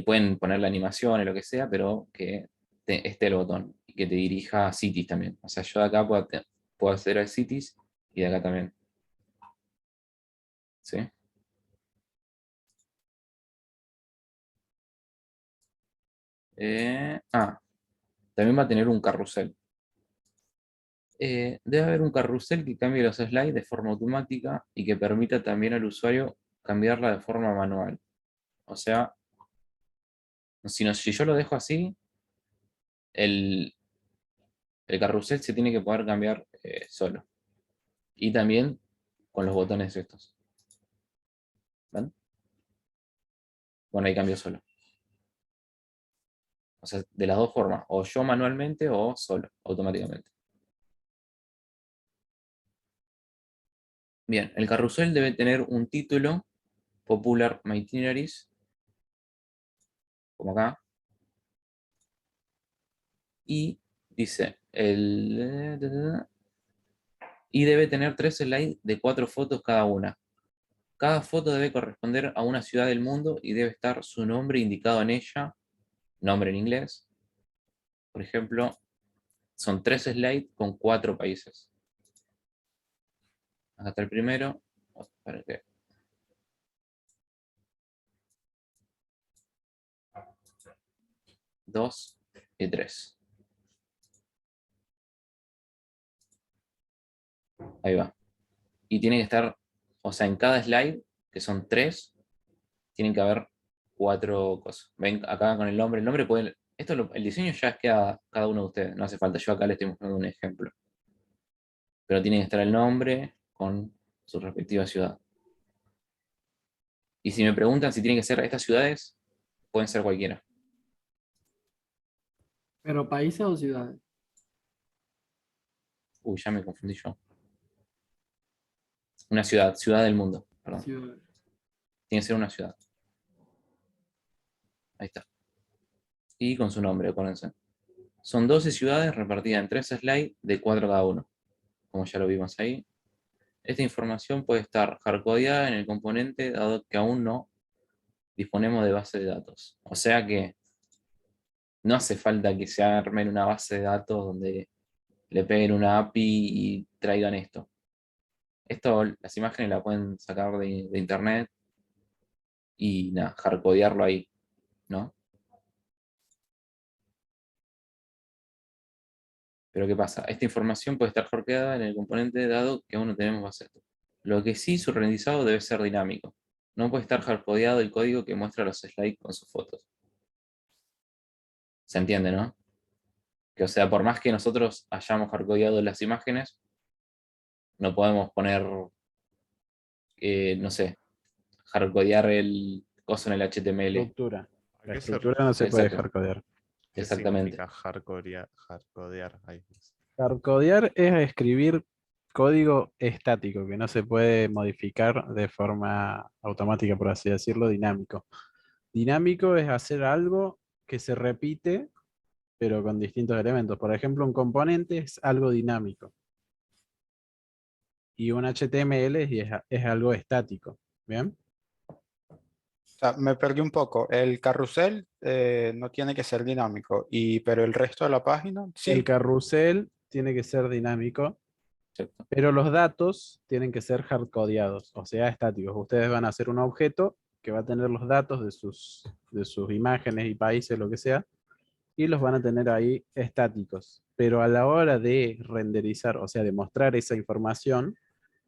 Pueden poner la animación y lo que sea, pero que esté el botón y que te dirija a cities también. O sea, yo de acá puedo acceder a cities y de acá también. ¿Sí? También va a tener un carrusel. Debe haber un carrusel que cambie los slides de forma automática y que permita también al usuario cambiarla de forma manual. O sea, si yo lo dejo así, el carrusel se tiene que poder cambiar solo. Y también con los botones estos. ¿Ven? Bueno, ahí cambio solo. O sea, de las dos formas, o yo manualmente o solo, automáticamente. Bien, el carrusel debe tener un título, Popular My Itineraries, como acá. Y dice, y debe tener 3 slides de 4 fotos cada una. Cada foto debe corresponder a una ciudad del mundo y debe estar su nombre indicado en ella, nombre en inglés. Por ejemplo, son 3 slides con 4 países. Acá está el primero. Para que... Dos y 3. Ahí va. Y tiene que estar, o sea, en cada slide, que son 3, tienen que haber 4 cosas. Ven acá con el nombre. El nombre puede... el diseño ya queda cada uno de ustedes. No hace falta. Yo acá les estoy mostrando un ejemplo. Pero tiene que estar el nombre con su respectiva ciudad. Y si me preguntan si tienen que ser estas ciudades, pueden ser cualquiera. ¿Pero países o ciudades? Uy, ya me confundí yo. Una ciudad del mundo, perdón. Ciudades. Tiene que ser una ciudad. Ahí está. Y con su nombre, acuérdense. Son 12 ciudades repartidas en 3 slides de 4 cada uno. Como ya lo vimos ahí. Esta información puede estar hardcodeada en el componente, dado que aún no disponemos de base de datos. O sea que no hace falta que se armen una base de datos donde le peguen una API y traigan esto. Las imágenes las pueden sacar de internet y nada, hardcodearlo ahí, ¿no? Pero ¿qué pasa? Esta información puede estar hardcodeada en el componente dado que aún no tenemos base de datos. Lo que sí, su rendizado debe ser dinámico. No puede estar hardcodeado el código que muestra los slides con sus fotos. ¿Se entiende, no? Que o sea, por más que nosotros hayamos hardcodeado las imágenes, no podemos poner, no sé, hardcodear el coso en el HTML. Estructura. ¿A La qué se estructura no se puede Exacto. hardcodear. ¿Qué Exactamente. significa hardcodear? Ahí. Hardcodear es escribir código estático, que no se puede modificar de forma automática, por así decirlo, dinámico. Dinámico es hacer algo que se repite, pero con distintos elementos. Por ejemplo, un componente es algo dinámico. Y un HTML es algo estático. ¿Bien? O sea, me perdí un poco. El carrusel no tiene que ser dinámico, pero el resto de la página, sí. El carrusel tiene que ser dinámico, pero los datos tienen que ser hardcodeados, o sea, estáticos. Ustedes van a hacer un objeto que va a tener los datos de sus imágenes y países, lo que sea, y los van a tener ahí estáticos. Pero a la hora de renderizar, o sea, de mostrar esa información,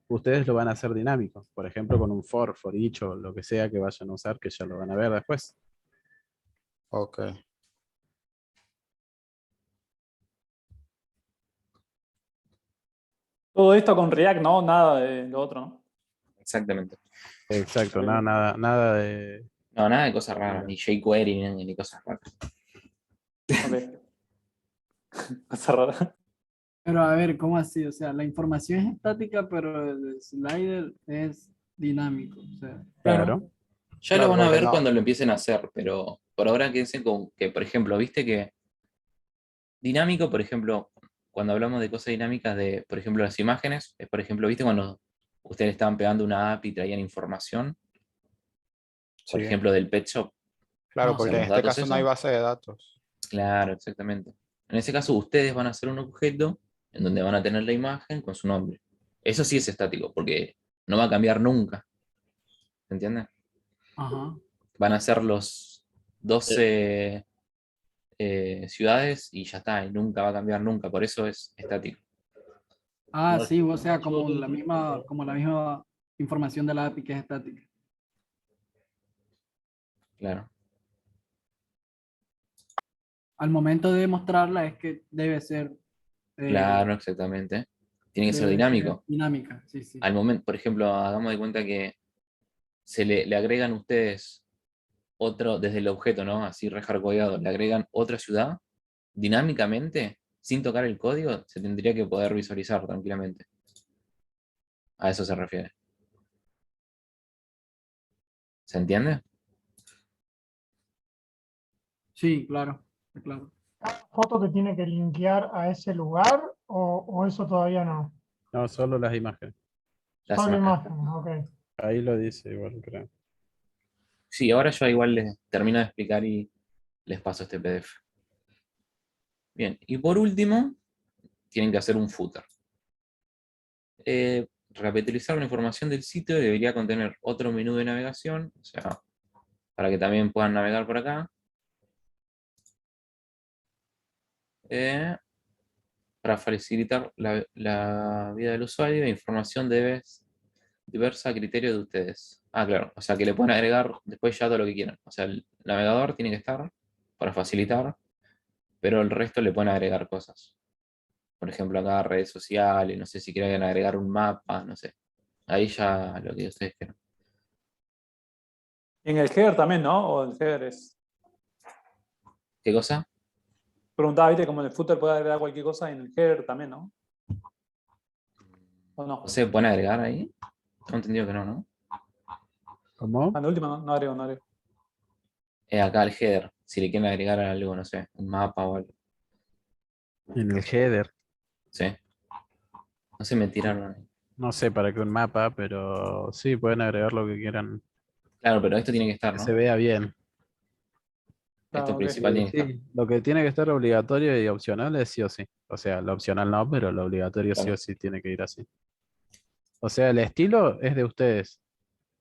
ustedes lo van a hacer dinámico. Por ejemplo, con un for each o lo que sea que vayan a usar, que ya lo van a ver después. Ok. Todo esto con React, ¿no? Nada de lo otro, ¿no? Exactamente. Exacto, nada de... No, nada de cosas raras, ni jQuery ni cosas raras. Ok. Cosa rara. Pero a ver, ¿cómo así? O sea, la información es estática, pero el slider es dinámico. O sea, Claro. Ya Claro, lo van a porque ver no. cuando lo empiecen a hacer, pero por ahora quédense con que, por ejemplo, viste que dinámico, por ejemplo, cuando hablamos de cosas dinámicas de, por ejemplo, las imágenes, es por ejemplo, viste cuando ustedes estaban pegando una app y traían información, por Sí. ejemplo, del pet shop. Claro, O sea, porque en los este datos caso no hay esos. base de datos. Claro, exactamente. En ese caso, ustedes van a hacer un objeto en donde van a tener la imagen con su nombre. Eso sí es estático, porque no va a cambiar nunca. ¿Se entiende? ajá. Van a ser los 12 ciudades y ya está, y nunca va a cambiar nunca, por eso es estático. Ah, sí, o sea, como la misma información de la API que es estática. Claro. Al momento de mostrarla es que debe ser Claro, exactamente. Tiene que ser dinámico. dinámica, sí, sí. Al momento, por ejemplo, hagamos de cuenta que se le agregan ustedes otro, desde el objeto, ¿no? Así re hardcodeado, le agregan otra ciudad, dinámicamente, sin tocar el código, se tendría que poder visualizar tranquilamente. A eso se refiere. ¿Se entiende? Sí, claro, claro. ¿Cada foto te tiene que linkear a ese lugar o eso todavía no? No, solo las imágenes. Las Solo imágenes. imágenes, ok. Ahí lo dice igual, creo. Sí, ahora yo igual les termino de explicar y les paso este PDF. Bien, y por último, tienen que hacer un footer. Recapitalizar la información del sitio debería contener otro menú de navegación, o sea, para que también puedan navegar por acá. Para facilitar la vida del usuario, la información debe diversa a criterio de ustedes. Ah, claro, o sea que le pueden agregar después ya todo lo que quieran. O sea, el navegador tiene que estar para facilitar, pero el resto le pueden agregar cosas. Por ejemplo, acá redes sociales, no sé si quieren agregar un mapa, no sé. Ahí ya lo que ustedes quieran. En el header también, ¿no? O el header es. ¿Qué cosa? Preguntaba, ¿viste? Como en el footer puede agregar cualquier cosa, en el header también, ¿no? ¿O no? ¿No se pueden agregar ahí? Tengo entendido que no, ¿no? ¿Cómo? En la última no agrego, no agrego. Acá el header, si le quieren agregar algo, no sé, un mapa o algo. En el header. Sí. No se me tiraron ahí. No sé para qué un mapa, pero sí, pueden agregar lo que quieran. Claro, pero esto tiene que estar, Que ¿no? se vea bien. Esto ok. principal tiene que estar. Sí, lo que tiene que estar obligatorio y opcional es sí o sí. O sea, lo opcional no, pero lo obligatorio sí Claro. o sí tiene que ir así. O sea, el estilo es de ustedes.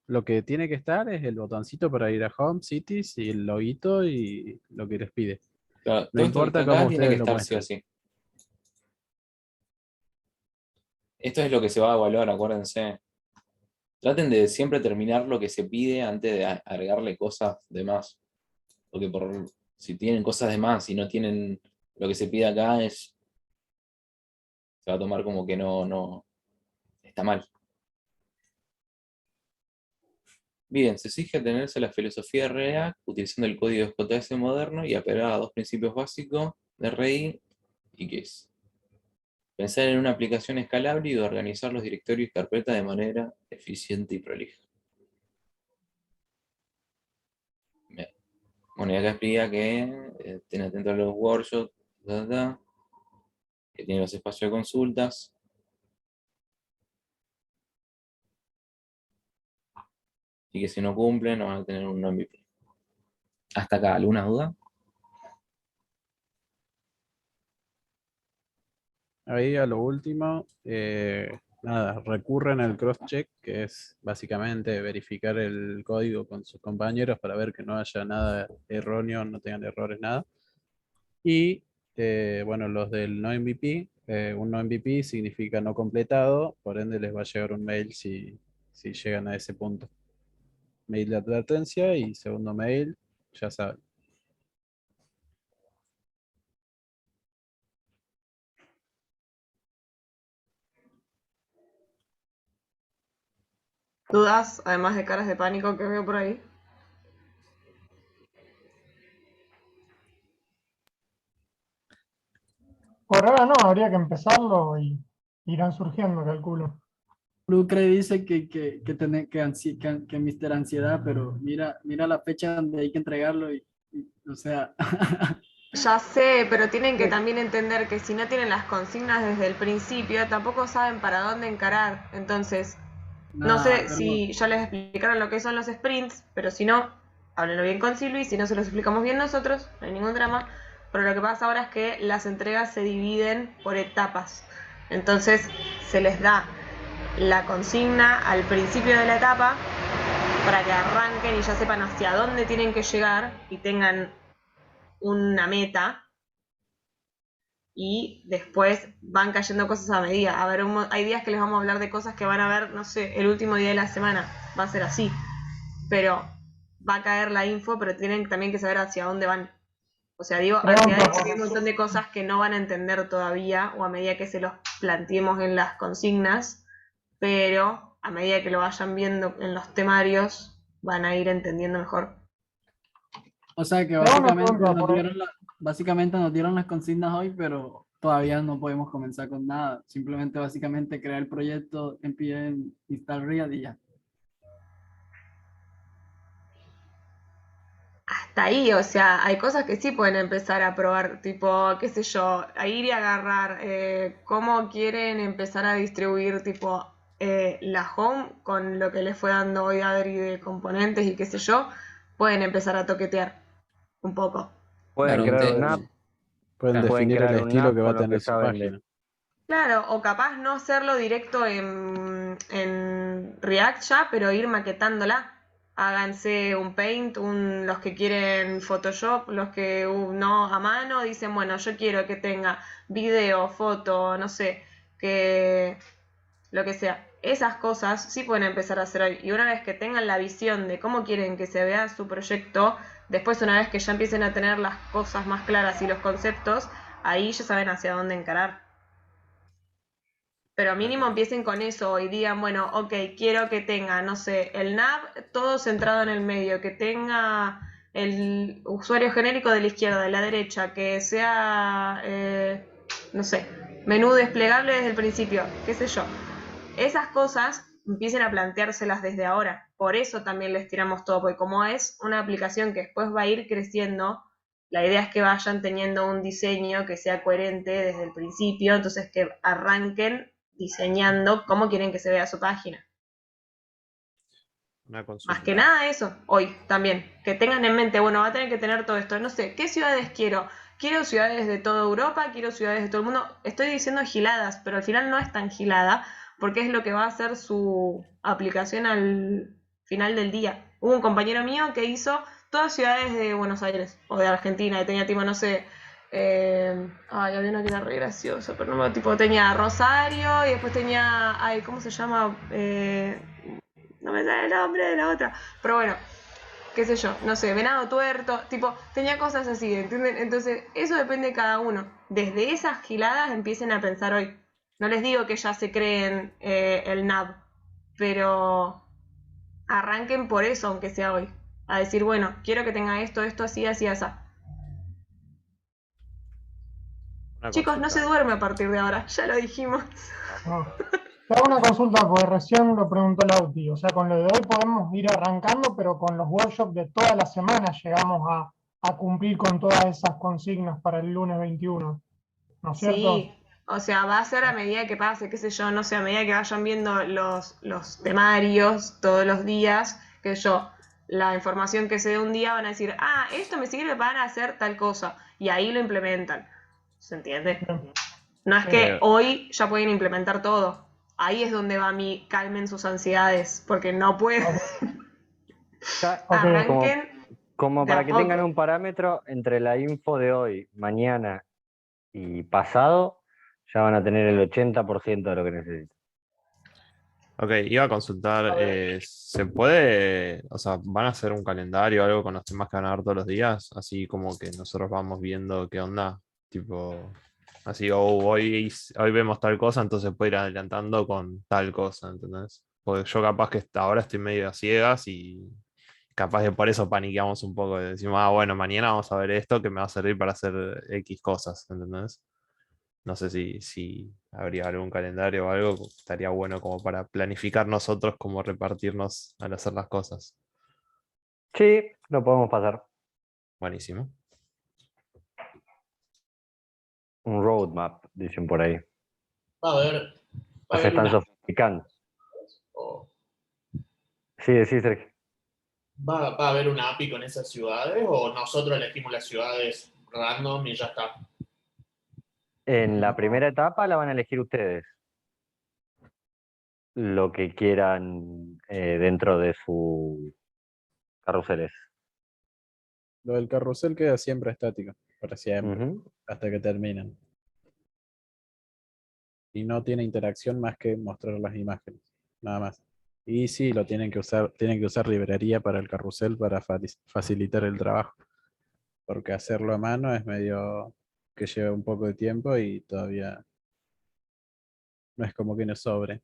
Lo que tiene que estar es el botoncito para ir a Home, Cities y el loguito y lo que les pide. Claro, No todo esto que está importa acá cómo tiene que ustedes lo estar sí o muestren. sí. Esto es lo que se va a evaluar, acuérdense. Traten de siempre terminar lo que se pide antes de agregarle cosas de más. Porque si tienen cosas de más y no tienen lo que se pide acá, se va a tomar como que no está mal. Bien, se exige atenerse a la filosofía de React utilizando el código JS moderno y apelar a dos principios básicos de REI y KES. Pensar en una aplicación escalable y organizar los directorios y carpetas de manera eficiente y prolija. Bien. Bueno, y acá explica que estén atentos a los workshops, que tienen los espacios de consultas. Y que si no cumplen, no van a tener un MVP. Hasta acá, ¿alguna duda? Ahí a lo último, nada, recurren al cross-check, que es básicamente verificar el código con sus compañeros para ver que no haya nada erróneo, no tengan errores, nada. Y bueno, los del no MVP, un no MVP significa no completado, por ende les va a llegar un mail si llegan a ese punto. Mail de advertencia y segundo mail, ya saben. ¿Dudas, además de caras de pánico que veo por ahí? Por ahora no, habría que empezarlo y irán surgiendo, calculo. Lucre dice que Mr. Ansiedad, pero mira la fecha donde hay que entregarlo o sea, Ya sé, pero tienen que también entender que si no tienen las consignas desde el principio, tampoco saben para dónde encarar. Entonces, no sé pero si ya les explicaron lo que son los sprints, pero si no, háblenlo bien con Silvi, si no se los explicamos bien nosotros, no hay ningún drama. Pero lo que pasa ahora es que las entregas se dividen por etapas. Entonces, se les da la consigna al principio de la etapa para que arranquen y ya sepan hacia dónde tienen que llegar y tengan una meta, y después van cayendo cosas a medida. A ver, hay días que les vamos a hablar de cosas que van a ver, no sé, el último día de la semana, va a ser así, pero va a caer la info, pero tienen también que saber hacia dónde van. O sea, digo, hacia eso hay un montón de cosas que no van a entender todavía, o a medida que se los planteemos en las consignas, pero a medida que lo vayan viendo en los temarios, van a ir entendiendo mejor. o sea que básicamente nos dieron las consignas hoy, pero todavía no podemos comenzar con nada. Simplemente básicamente crear el proyecto, npm install read y ya. Hasta ahí, o sea, hay cosas que sí pueden empezar a probar, tipo, qué sé yo, a ir y agarrar cómo quieren empezar a distribuir, tipo, la home con lo que les fue dando hoy Adri de componentes y qué sé yo, pueden empezar a toquetear un poco. Pueden crear un app. Pueden Pueden definir el crear un estilo app que va a con lo que tener su saben página. Claro, o capaz no hacerlo directo en React ya, pero ir maquetándola. Háganse un Paint, los que quieren Photoshop, los que no a mano, dicen, bueno, yo quiero que tenga video, foto, no sé, que lo que sea. Esas cosas sí pueden empezar a hacer hoy. Y una vez que tengan la visión de cómo quieren que se vea su proyecto, después una vez que ya empiecen a tener las cosas más claras y los conceptos, ahí ya saben hacia dónde encarar. Pero mínimo empiecen con eso y digan, bueno, ok, quiero que tenga, no sé, el nav todo centrado en el medio, que tenga el usuario genérico de la izquierda, de la derecha, que sea, no sé, menú desplegable desde el principio, qué sé yo. Esas cosas empiecen a planteárselas desde ahora. Por eso también les tiramos todo, porque como es una aplicación que después va a ir creciendo, la idea es que vayan teniendo un diseño que sea coherente desde el principio, entonces que arranquen diseñando cómo quieren que se vea su página. Una consulta. Más que nada eso, hoy también. Que tengan en mente, bueno, va a tener que tener todo esto. No sé, ¿qué ciudades quiero? Quiero ciudades de toda Europa, quiero ciudades de todo el mundo. Estoy diciendo giladas, pero al final no es tan gilada, porque es lo que va a hacer su aplicación al final del día. Hubo un compañero mío que hizo todas ciudades de Buenos Aires o de Argentina, que tenía tipo, no sé, había una que era re graciosa, pero no, tipo, tenía Rosario y después tenía, ¿cómo se llama? No me sale el nombre de la otra, pero bueno, qué sé yo, no sé, Venado Tuerto, tipo, tenía cosas así, ¿entienden? Entonces, eso depende de cada uno. Desde esas giladas empiecen a pensar hoy. No les digo que ya se creen el NAB, pero arranquen por eso, aunque sea hoy. A decir, bueno, quiero que tenga esto, así, así, así. Chicos, no se duerme a partir de ahora, ya lo dijimos. Te hago una consulta, porque recién lo preguntó Lauti. O sea, con lo de hoy podemos ir arrancando, pero con los workshops de toda la semana llegamos a cumplir con todas esas consignas para el lunes 21. ¿No es cierto? Sí, o sea, va a ser a medida que pase, qué sé yo, no sé, a medida que vayan viendo los temarios todos los días, qué sé yo, la información que se dé un día van a decir, esto me sirve para hacer tal cosa, y ahí lo implementan. ¿Se entiende? No es que hoy ya pueden implementar todo. Ahí es donde va mi calmen sus ansiedades, porque no pueden. Arranquen. Como de a para que poco. tengan un parámetro entre la info de hoy, mañana y pasado, ya van a tener el 80% de lo que necesitan. Ok, iba a consultar, ¿se puede, o sea, van a hacer un calendario o algo con los temas que van a dar todos los días? Así como que nosotros vamos viendo qué onda, tipo, así, hoy vemos tal cosa, entonces puedo ir adelantando con tal cosa, ¿entendés? Porque yo capaz que ahora estoy medio a ciegas y capaz que por eso paniqueamos un poco, decimos, bueno, mañana vamos a ver esto que me va a servir para hacer X cosas, ¿entendés? no sé si habría algún calendario o algo, estaría bueno como para planificar nosotros cómo repartirnos al hacer las cosas. Sí, lo podemos pasar. Buenísimo. Un roadmap, dicen por ahí. Va a haber, va a No se haber están una. sofisticando. o Sí, sí, Sergio. ¿Va a haber una API con esas ciudades o nosotros elegimos las ciudades random y ya está? En la primera etapa la van a elegir ustedes. Lo que quieran dentro de sus carruseles. Lo del carrusel queda siempre estático, para siempre, Ujú. hasta que terminan. Y no tiene interacción más que mostrar las imágenes, nada más. Y sí, lo tienen que usar librería para el carrusel para facilitar el trabajo. Porque hacerlo a mano es medio que lleva un poco de tiempo y todavía no es como que nos sobre.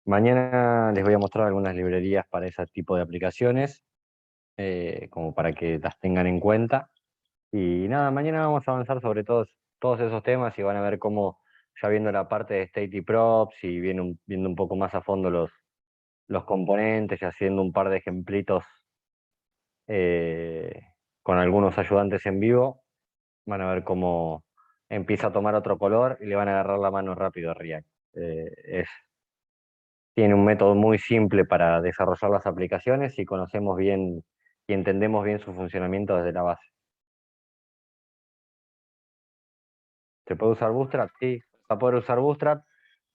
Mañana les voy a mostrar algunas librerías para ese tipo de aplicaciones, como para que las tengan en cuenta. Y nada, mañana vamos a avanzar sobre todos esos temas y van a ver cómo, ya viendo la parte de state y props y viendo un poco más a fondo los componentes y haciendo un par de ejemplitos eh, con algunos ayudantes en vivo, van a ver cómo empieza a tomar otro color y le van a agarrar la mano rápido a React. Tiene un método muy simple para desarrollar las aplicaciones y conocemos bien y entendemos bien su funcionamiento desde la base. ¿Se puede usar Bootstrap? Sí, va a poder usar Bootstrap.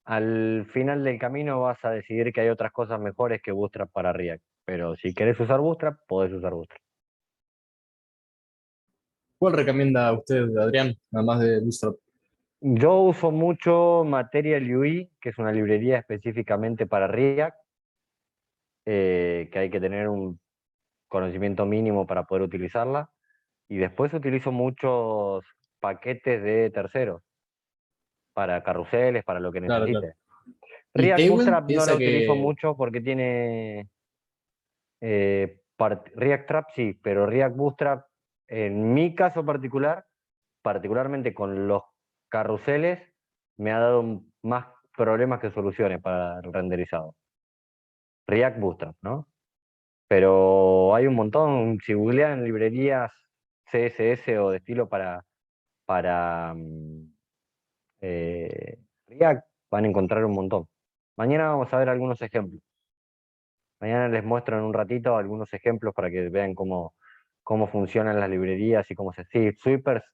Al final del camino vas a decidir que hay otras cosas mejores que Bootstrap para React. Pero si querés usar Bootstrap, podés usar Bootstrap. ¿Cuál recomienda usted, Adrián, además de Bootstrap? Yo uso mucho Material UI, que es una librería específicamente para React, que hay que tener un conocimiento mínimo para poder utilizarla. Y después utilizo muchos paquetes de terceros para carruseles, para lo que Claro, claro. necesite. ¿Y React Tailwind Bootstrap no la piensa utilizo que... mucho porque tiene React Trap sí, pero React Bootstrap, en mi caso particular, particularmente con los carruseles, me ha dado más problemas que soluciones para el renderizado. React Bootstrap, ¿no? Pero hay un montón, si googlean librerías CSS o de estilo para React, van a encontrar un montón. Mañana vamos a ver algunos ejemplos. Mañana les muestro en un ratito algunos ejemplos para que vean cómo funcionan las librerías y cómo se... Sí, Sweepers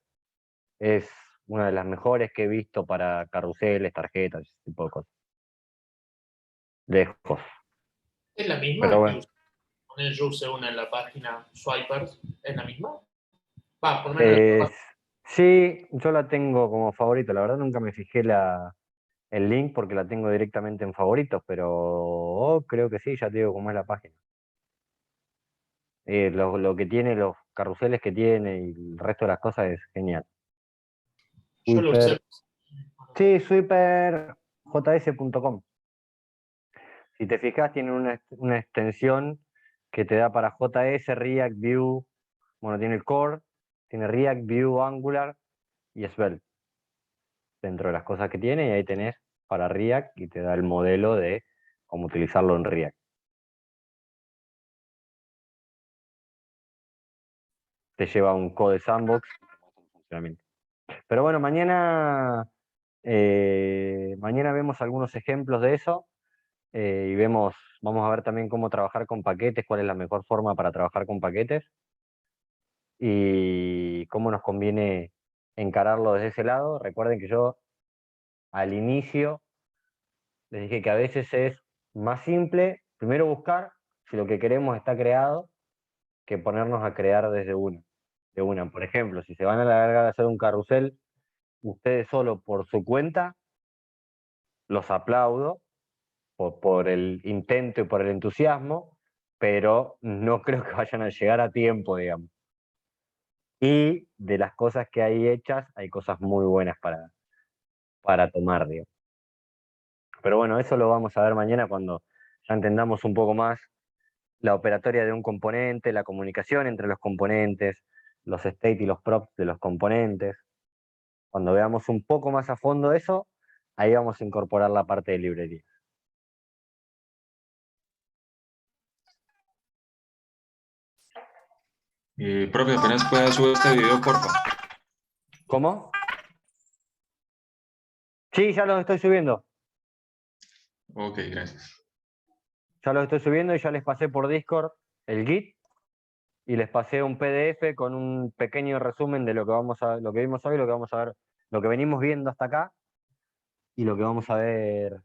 es una de las mejores que he visto para carruseles, tarjetas, ese tipo de cosas. Lejos. ¿Es la misma? Pero bueno. Poner yo usé una en la página Swipers, ¿es la misma? Va, por lo menos Sí, yo la tengo como favorito. La verdad nunca me fijé el link porque la tengo directamente en favoritos, pero creo que sí, ya te digo cómo es la página. Lo que tiene, los carruseles que tiene y el resto de las cosas es genial. yo lo usé. Sí, sweeperjs.com. Si te fijas, tiene una extensión que te da para JS, React, Vue, bueno, tiene el core, tiene React, Vue, Angular y Svelte. Dentro de las cosas que tiene, y ahí tenés para React y te da el modelo de cómo utilizarlo en React. Te lleva un code sandbox y te muestra el funcionamiento. Pero bueno, mañana vemos algunos ejemplos de eso y vamos a ver también cómo trabajar con paquetes, cuál es la mejor forma para trabajar con paquetes y cómo nos conviene encararlo desde ese lado. Recuerden que yo al inicio les dije que a veces es más simple primero buscar si lo que queremos está creado que ponernos a crear desde uno. De una. Por ejemplo, si se van a la larga de hacer un carrusel, ustedes solo por su cuenta, los aplaudo por el intento y por el entusiasmo, pero no creo que vayan a llegar a tiempo, digamos. Y de las cosas que hay hechas, hay cosas muy buenas para tomar, digamos. Pero bueno, eso lo vamos a ver mañana cuando ya entendamos un poco más la operatoria de un componente, la comunicación entre los componentes, los state y los props de los componentes. Cuando veamos un poco más a fondo eso, ahí vamos a incorporar la parte de librería. Profe, apenas pueda subir este video, porfa. ¿Cómo? Sí, ya los estoy subiendo. Ok, gracias. Ya los estoy subiendo y ya les pasé por Discord el Git y les pasé un PDF con un pequeño resumen de lo que vimos hoy, lo que vamos a ver, lo que venimos viendo hasta acá y lo que vamos a ver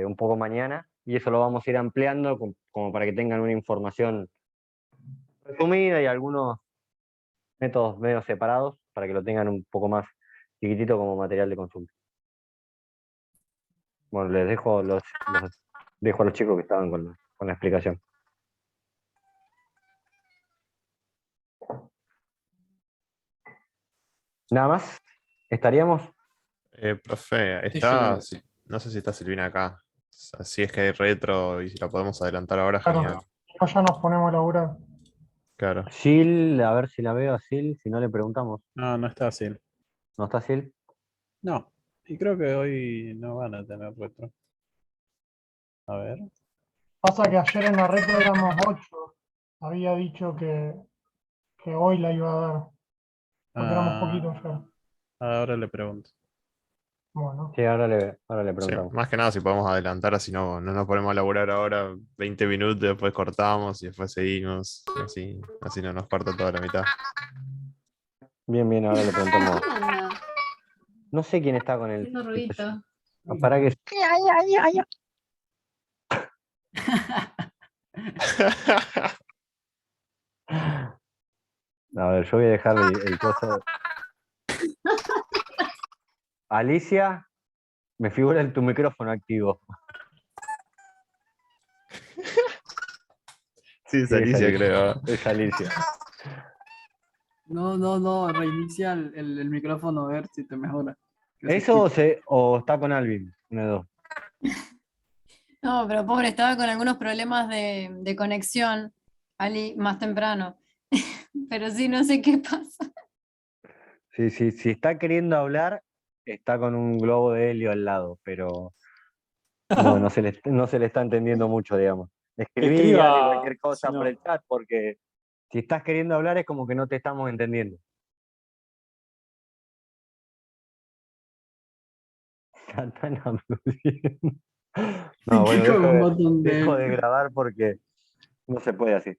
un poco mañana. Y eso lo vamos a ir ampliando como para que tengan una información resumida y algunos métodos medio separados para que lo tengan un poco más chiquitito como material de consulta. Bueno, les dejo dejo a los chicos que estaban con la explicación. Nada más, ¿estaríamos? Profe, Sí, está, sí. no sé si está Silvina acá. Así es que hay retro y si la podemos adelantar ahora, Claro, genial. ya nos ponemos a laburar. Claro. Sil, a ver si la veo a Sil, si no le preguntamos. No, no está así. ¿No está Sil? No, y creo que hoy no van a tener retro. A ver. Pasa que ayer en la retro éramos 8. Había dicho que hoy la iba a dar. Porque éramos poquitos ayer. Ahora le pregunto. Bueno. Sí, ahora le Sí, preguntamos. más que nada si podemos adelantar, así no nos ponemos a laburar ahora 20 minutos, después cortamos y después seguimos. Así no nos corta toda la mitad. Bien, ahora le preguntamos. No sé quién está con el. Haciendo ruidito. Para que. A ver, yo voy a dejar el coso. Alicia, me figura en tu micrófono activo. Sí, es Alicia, creo. Es Alicia. No, reinicia el micrófono a ver si te mejora. Que se ¿Eso escuche. o está con Alvin? Una de dos. No, pero pobre, estaba con algunos problemas de conexión, Ali, más temprano. Pero sí, no sé qué pasa. Sí, si está queriendo hablar, está con un globo de helio al lado, pero no se le está entendiendo mucho, digamos. Escribí Escriba, cualquier cosa si no. por el chat, porque si estás queriendo hablar es como que no te estamos entendiendo. Están aplaudiendo. No, bueno, Con un botón dejo de de- grabar porque no se puede así.